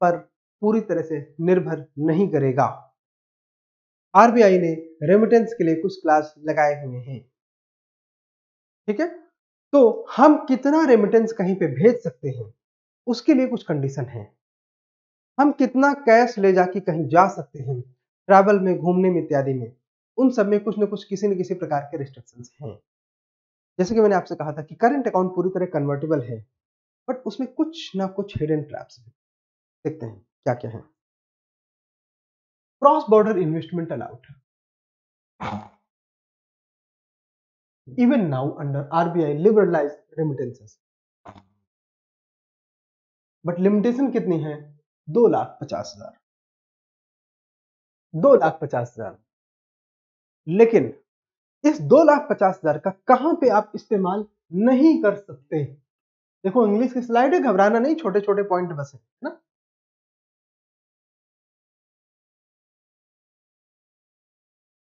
पर पूरी तरह से निर्भर नहीं करेगा। आरबीआई ने रेमिटेंस के लिए कुछ क्लास लगाए हुए हैं। ठीक है, तो हम कितना रेमिटेंस कहीं पे भेज सकते हैं उसके लिए कुछ कंडीशन है। हम कितना कैश ले जाके कहीं जा सकते हैं, ट्रैवल में, घूमने में इत्यादि में, उन सब में कुछ न कुछ किसी न किसी प्रकार के रिस्ट्रिक्शंस हैं। जैसे कि मैंने आपसे कहा था कि करंट अकाउंट पूरी तरह कन्वर्टेबल है, बट उसमें कुछ ना कुछ हिडन ट्रैप्स हैं। देखते हैं क्या क्या है। Cross border investment allowed even now under RBI liberalised remittances, but limitation कितनी है? 2,50,000, 2,50,000। लेकिन इस 2,50,000 का कहां पे आप इस्तेमाल नहीं कर सकते? देखो इंग्लिश की स्लाइड है, घबराना नहीं, छोटे छोटे पॉइंट बस है ना।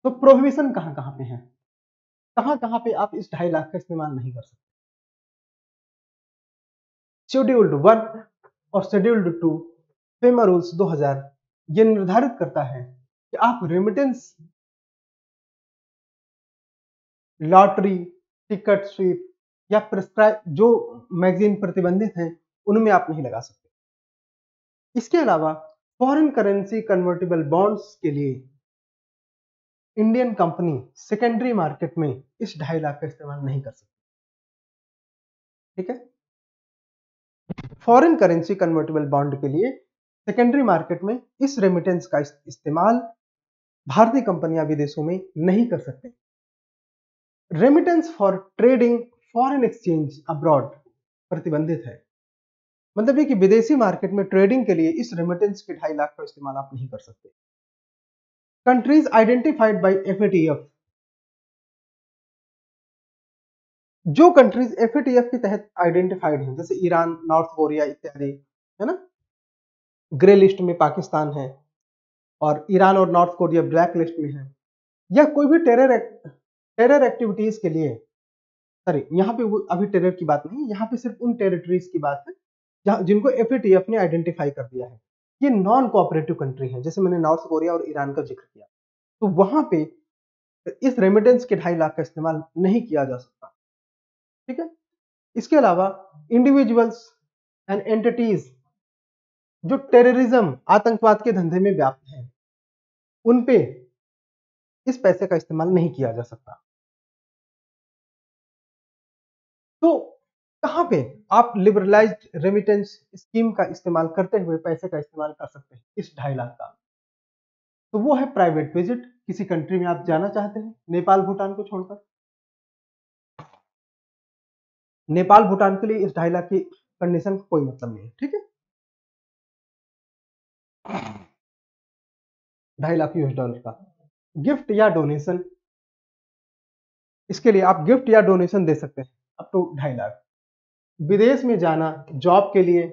तो प्रोहिबिशन कहां कहां पे है, कहां कहां पे आप इस 2.5 लाख का इस्तेमाल नहीं कर सकते? शेड्यूल्ड 1 और शेड्यूल्ड 2 फेमा रूल्स 2000 ये निर्धारित करता है कि आप रेमिटेंस, लॉटरी, टिकट स्वीप या प्रिस्क्राइब जो मैगजीन प्रतिबंधित हैं उनमें आप नहीं लगा सकते। इसके अलावा फॉरेन करेंसी कन्वर्टेबल बॉन्ड्स के लिए इंडियन कंपनी सेकेंडरी मार्केट में इस 2.5 लाख का इस्तेमाल नहीं कर सकती। ठीक है, फॉरेन करेंसी कन्वर्टेबल बॉन्ड के लिए सेकेंडरी मार्केट में इस रेमिटेंस का इस्तेमाल भारतीय कंपनियां विदेशों में नहीं कर सकते। Remittance for trading foreign exchange abroad प्रतिबंधित है, मतलब ये कि विदेशी मार्केट में ट्रेडिंग के लिए इस रेमिटेंस के 2.5 लाख का इस्तेमाल आप नहीं कर सकते। कंट्रीज आइडेंटिफाइड बाय एफएटीएफ, जो कंट्रीज एफएटीएफ के तहत आइडेंटिफाइड हैं जैसे ईरान, नॉर्थ कोरिया इत्यादि, है ना, ग्रे लिस्ट में पाकिस्तान है और ईरान और नॉर्थ कोरिया ब्लैक लिस्ट में है, या कोई भी टेरर एक्टिविटीज के लिए, सॉरी यहाँ पे वो अभी टेरर की बात नहीं है, यहाँ पे सिर्फ उन टेरिटरीज की बात है जहाँ जिनको एफएटीएफ ने आइडेंटिफाई कर दिया है ये नॉन कोऑपरेटिव कंट्री है, जैसे मैंने नॉर्थ कोरिया और ईरान का जिक्र किया, तो वहां पे इस रेमिटेंस के 2.5 लाख का इस्तेमाल नहीं किया जा सकता। ठीक है, इसके अलावा इंडिविजुअल्स एंड एंटिटीज जो टेररिज्म आतंकवाद के धंधे में व्याप्त हैं उन पे इस पैसे का इस्तेमाल नहीं किया जा सकता। तो कहां पे आप लिबरलाइज्ड रेमिटेंस स्कीम का इस्तेमाल करते हुए पैसे का इस्तेमाल कर सकते हैं इस 2.5 लाख का? तो वो है प्राइवेट विजिट, किसी कंट्री में आप जाना चाहते हैं नेपाल भूटान को छोड़कर, नेपाल भूटान के लिए इस 2.5 लाख की कंडीशन का कोई मतलब नहीं है। ठीक है, $2.5 लाख का गिफ्ट या डोनेशन, इसके लिए आप गिफ्ट या डोनेशन दे सकते हैं अप टू 2.5 लाख। विदेश में जाना जॉब के लिए,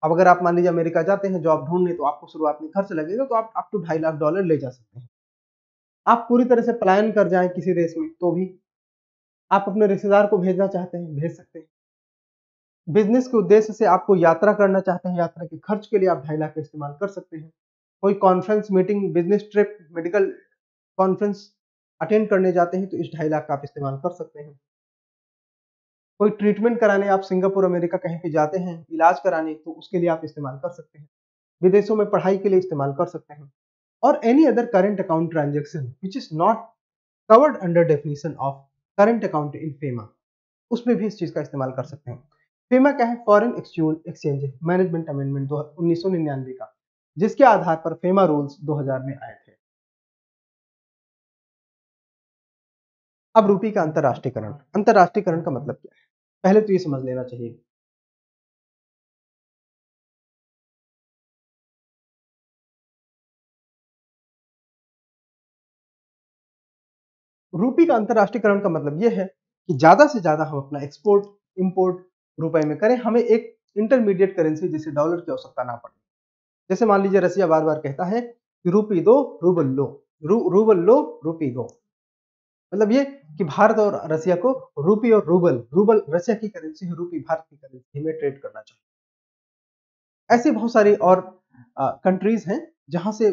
अब अगर आप मान लीजिए अमेरिका जाते हैं जॉब ढूंढने तो आपको शुरुआत में खर्च लगेगा, तो आप अप टू $2.5 लाख ले जा सकते हैं। आप पूरी तरह से पलायन कर जाएं किसी देश में तो भी आप अपने रिश्तेदार को भेजना चाहते हैं भेज सकते हैं। बिजनेस के उद्देश्य से आपको यात्रा करना चाहते हैं, यात्रा के खर्च के लिए आप 2.5 लाख का इस्तेमाल कर सकते हैं। कोई conference meeting, business trip, medical conference attend करने जाते हैं तो इस 2.5 लाख का आप इस्तेमाल कर सकते हैं। कोई ट्रीटमेंट कराने आप सिंगापुर अमेरिका कहीं पे जाते हैं इलाज कराने तो उसके लिए आप इस्तेमाल कर सकते हैं। विदेशों में पढ़ाई के लिए इस्तेमाल कर सकते हैं। और any other current account transaction which is not covered under definition of current account in FEMA, उसमें भी इस चीज का इस्तेमाल कर सकते हैं। फेमा क्या है? फॉरेन एक्सचेंज मैनेजमेंट अमेंडमेंट 1999 का, जिसके आधार पर फेमा रूल्स 2000 में आए थे। अब रूपी का अंतरराष्ट्रीयकरण, अंतरराष्ट्रीयकरण का मतलब क्या है पहले तो ये समझ लेना चाहिए। रूपी का अंतरराष्ट्रीयकरण का मतलब यह है कि ज्यादा से ज्यादा हम अपना एक्सपोर्ट इंपोर्ट रुपए में करें, हमें एक इंटरमीडिएट करेंसी जैसे डॉलर की आवश्यकता ना पड़े। जैसे मान लीजिए रसिया बार बार कहता है कि रूपी दो रूबल लो, रूबल लो रूपी दो, मतलब ये कि भारत और रसिया को रूपी और रूबल, रूबल रसिया की करेंसी है, रूपी भारत की करेंसी में ट्रेड करना चाहिए। ऐसे बहुत सारी और कंट्रीज हैं जहां से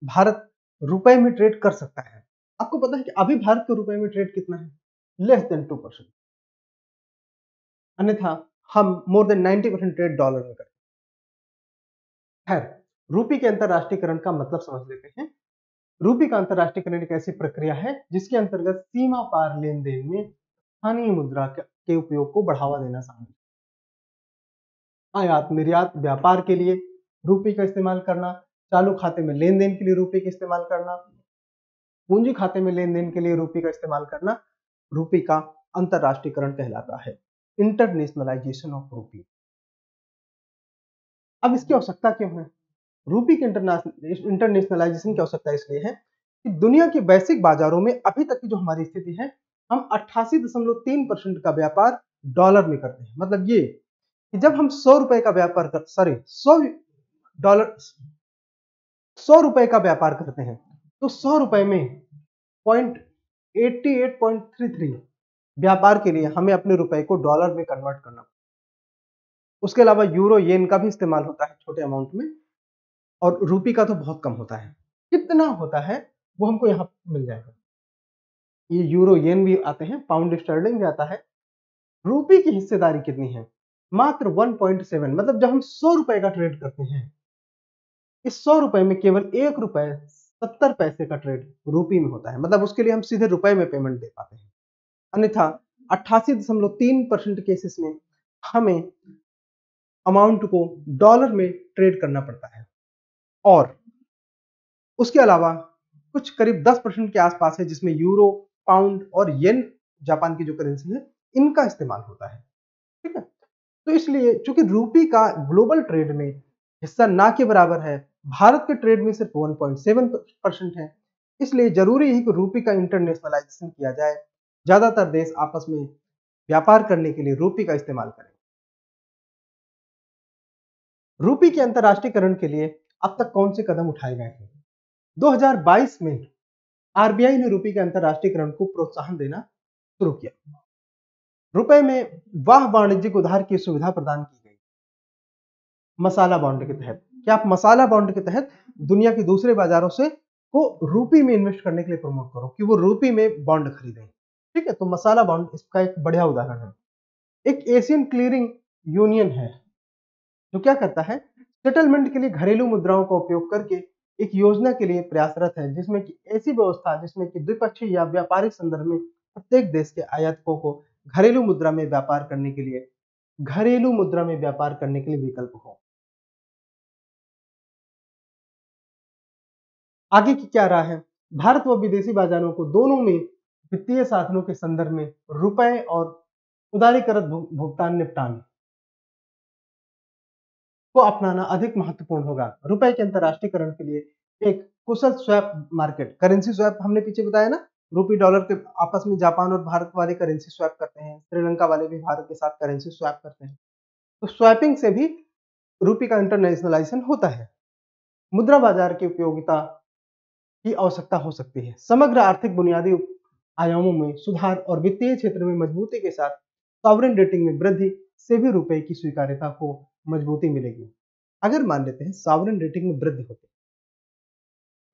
भारत रुपए में ट्रेड कर सकता है। आपको पता है कि अभी भारत के रुपए में ट्रेड कितना है? लेस देन 2%, अन्यथा हम मोर देन 90% ट्रेड डॉलर में करते हैं। खैर, रूपी के अंतरराष्ट्रीयकरण का मतलब समझ लेते हैं। रूपी का अंतरराष्ट्रीयकरण एक ऐसी प्रक्रिया है जिसके अंतर्गत सीमा पार लेन देन में स्थानीय मुद्रा के उपयोग को बढ़ावा देना शामिल है। आयात निर्यात व्यापार के लिए रूपी का इस्तेमाल करना, चालू खाते में लेन देन के लिए रूपी का इस्तेमाल करना, पूंजी खाते में लेन देन के लिए रूपी का इस्तेमाल करना रूपी का अंतरराष्ट्रीयकरण कहलाता है, इंटरनेशनलाइजेशन ऑफ रूपी। अब इसकी आवश्यकता क्यों है? रूपी के इंटरनेशनलाइजेशन की आवश्यकता इसलिए है कि दुनिया के वैश्विक बाजारों में अभी तक की जो हमारी स्थिति है, हम 88.3% का व्यापार डॉलर में करते हैं। मतलब ये कि जब हम 100 रुपए का व्यापार कर सॉरी 100 रुपए का व्यापार करते हैं, तो 100 रुपए में 0.88.33 व्यापार के लिए हमें अपने रुपए को डॉलर में कन्वर्ट करना। उसके अलावा यूरो येन का भी इस्तेमाल होता है छोटे अमाउंट में, और रूपी का तो बहुत कम होता है। कितना होता है वो हमको यहाँ मिल जाएगा। ये यूरो येन भी आते हैं, पाउंड स्टर्लिंग भी आता है। रूपी की हिस्सेदारी कितनी है? मात्र 1.7। मतलब जब हम 100 रुपए का ट्रेड करते हैं, इस 100 रुपए में केवल 1 रुपए 70 पैसे का ट्रेड रूपी में होता है। मतलब उसके लिए हम सीधे रुपए में पेमेंट दे पाते हैं। अन्यथा 88.3% केसेस में हमें अमाउंट को डॉलर में ट्रेड करना पड़ता है। और उसके अलावा कुछ करीब 10% के आसपास है जिसमें यूरो, पाउंड और येन, जापान की जो करेंसी है, इनका इस्तेमाल होता है। ठीक है, तो इसलिए चूंकि रूपी का ग्लोबल ट्रेड में हिस्सा ना के बराबर है, भारत के ट्रेड में सिर्फ 1.7% है, इसलिए जरूरी है कि रूपी का इंटरनेशनलाइजेशन किया जाए। ज्यादातर देश आपस में व्यापार करने के लिए रूपी का इस्तेमाल करें। रूपी के अंतरराष्ट्रीयकरण के लिए अब तक कौन से कदम उठाए गए हैं? 2022 में आरबीआई ने रूपी के अंतरराष्ट्रीयकरण को प्रोत्साहन देना शुरू किया। रुपए में वाह वाणिज्यिक उधार की सुविधा प्रदान की गई मसाला बॉन्ड के तहत। क्या आप मसाला बॉन्ड के तहत दुनिया के दूसरे बाजारों से को रूपी में इन्वेस्ट करने के लिए प्रमोट करो कि वो रूपी में बॉन्ड खरीदें। ठीक है, तो मसाला बॉन्ड इसका एक बढ़िया उदाहरण है। एक एशियन क्लियरिंग यूनियन है जो क्या करता है, सेटलमेंट के लिए घरेलू मुद्राओं का उपयोग करके एक योजना के लिए प्रयासरत है, जिसमें कि ऐसी व्यवस्था जिसमें कि द्विपक्षीय या व्यापारिक संदर्भ में प्रत्येक देश के आयातकों को घरेलू मुद्रा में व्यापार करने के लिए विकल्प हो। आगे की क्या राह है? भारत व विदेशी बाजारों को दोनों में वित्तीय साधनों के संदर्भ में रुपए और उदारीकृत भुगतान निपटान को अपनाना अधिक महत्वपूर्ण होगा। रुपए के अंतरराष्ट्रीयकरण के लिए एक कुशल स्वैप मार्केट, करेंसी स्वैप हमने पीछे बताया ना, रूपी डॉलर के आपस में जापान और भारत वाले करेंसी स्वैप करते हैं, श्रीलंका वाले भी भारत के साथ करेंसी स्वैप करते हैं। तो स्वैपिंग से भी रूपी का इंटरनेशनलाइजेशन होता है। मुद्रा बाजार की उपयोगिता की आवश्यकता हो सकती है। समग्र आर्थिक बुनियादी आयामों में सुधार और वित्तीय क्षेत्र में मजबूती के साथ सॉवरेन रेटिंग में वृद्धि से भी रुपए की स्वीकार्यता को मजबूती मिलेगी। अगर मान लेते हैं सॉवरेन रेटिंग में वृद्धि होती है,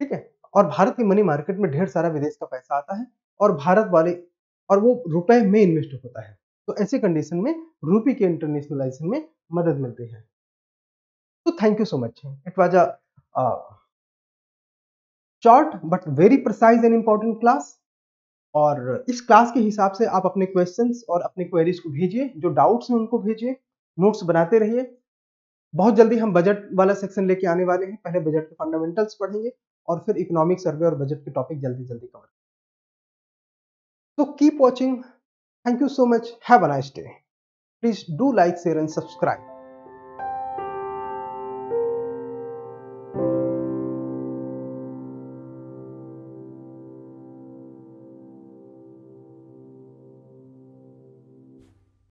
ठीक है, और भारत की मनी मार्केट में ढेर सारा विदेश का पैसा आता है और भारत वाले और वो रुपए में इन्वेस्ट होता है, तो ऐसी कंडीशन में रूपी के इंटरनेशनलाइजेशन में मदद मिलती है। तो thank you so much. It was a short but very precise and important class. और इस क्लास के हिसाब से आप अपने क्वेश्चंस और अपने क्वेरीज को भेजिए, जो डाउट्स हैं उनको भेजिए, नोट्स बनाते रहिए। बहुत जल्दी हम बजट वाला सेक्शन लेके आने वाले हैं। पहले बजट के फंडामेंटल्स पढ़ेंगे और फिर इकोनॉमिक सर्वे और बजट के टॉपिक जल्दी जल्दी कवर। तो keep watching. Thank you so much. Have a nice day. Please do like, share and subscribe.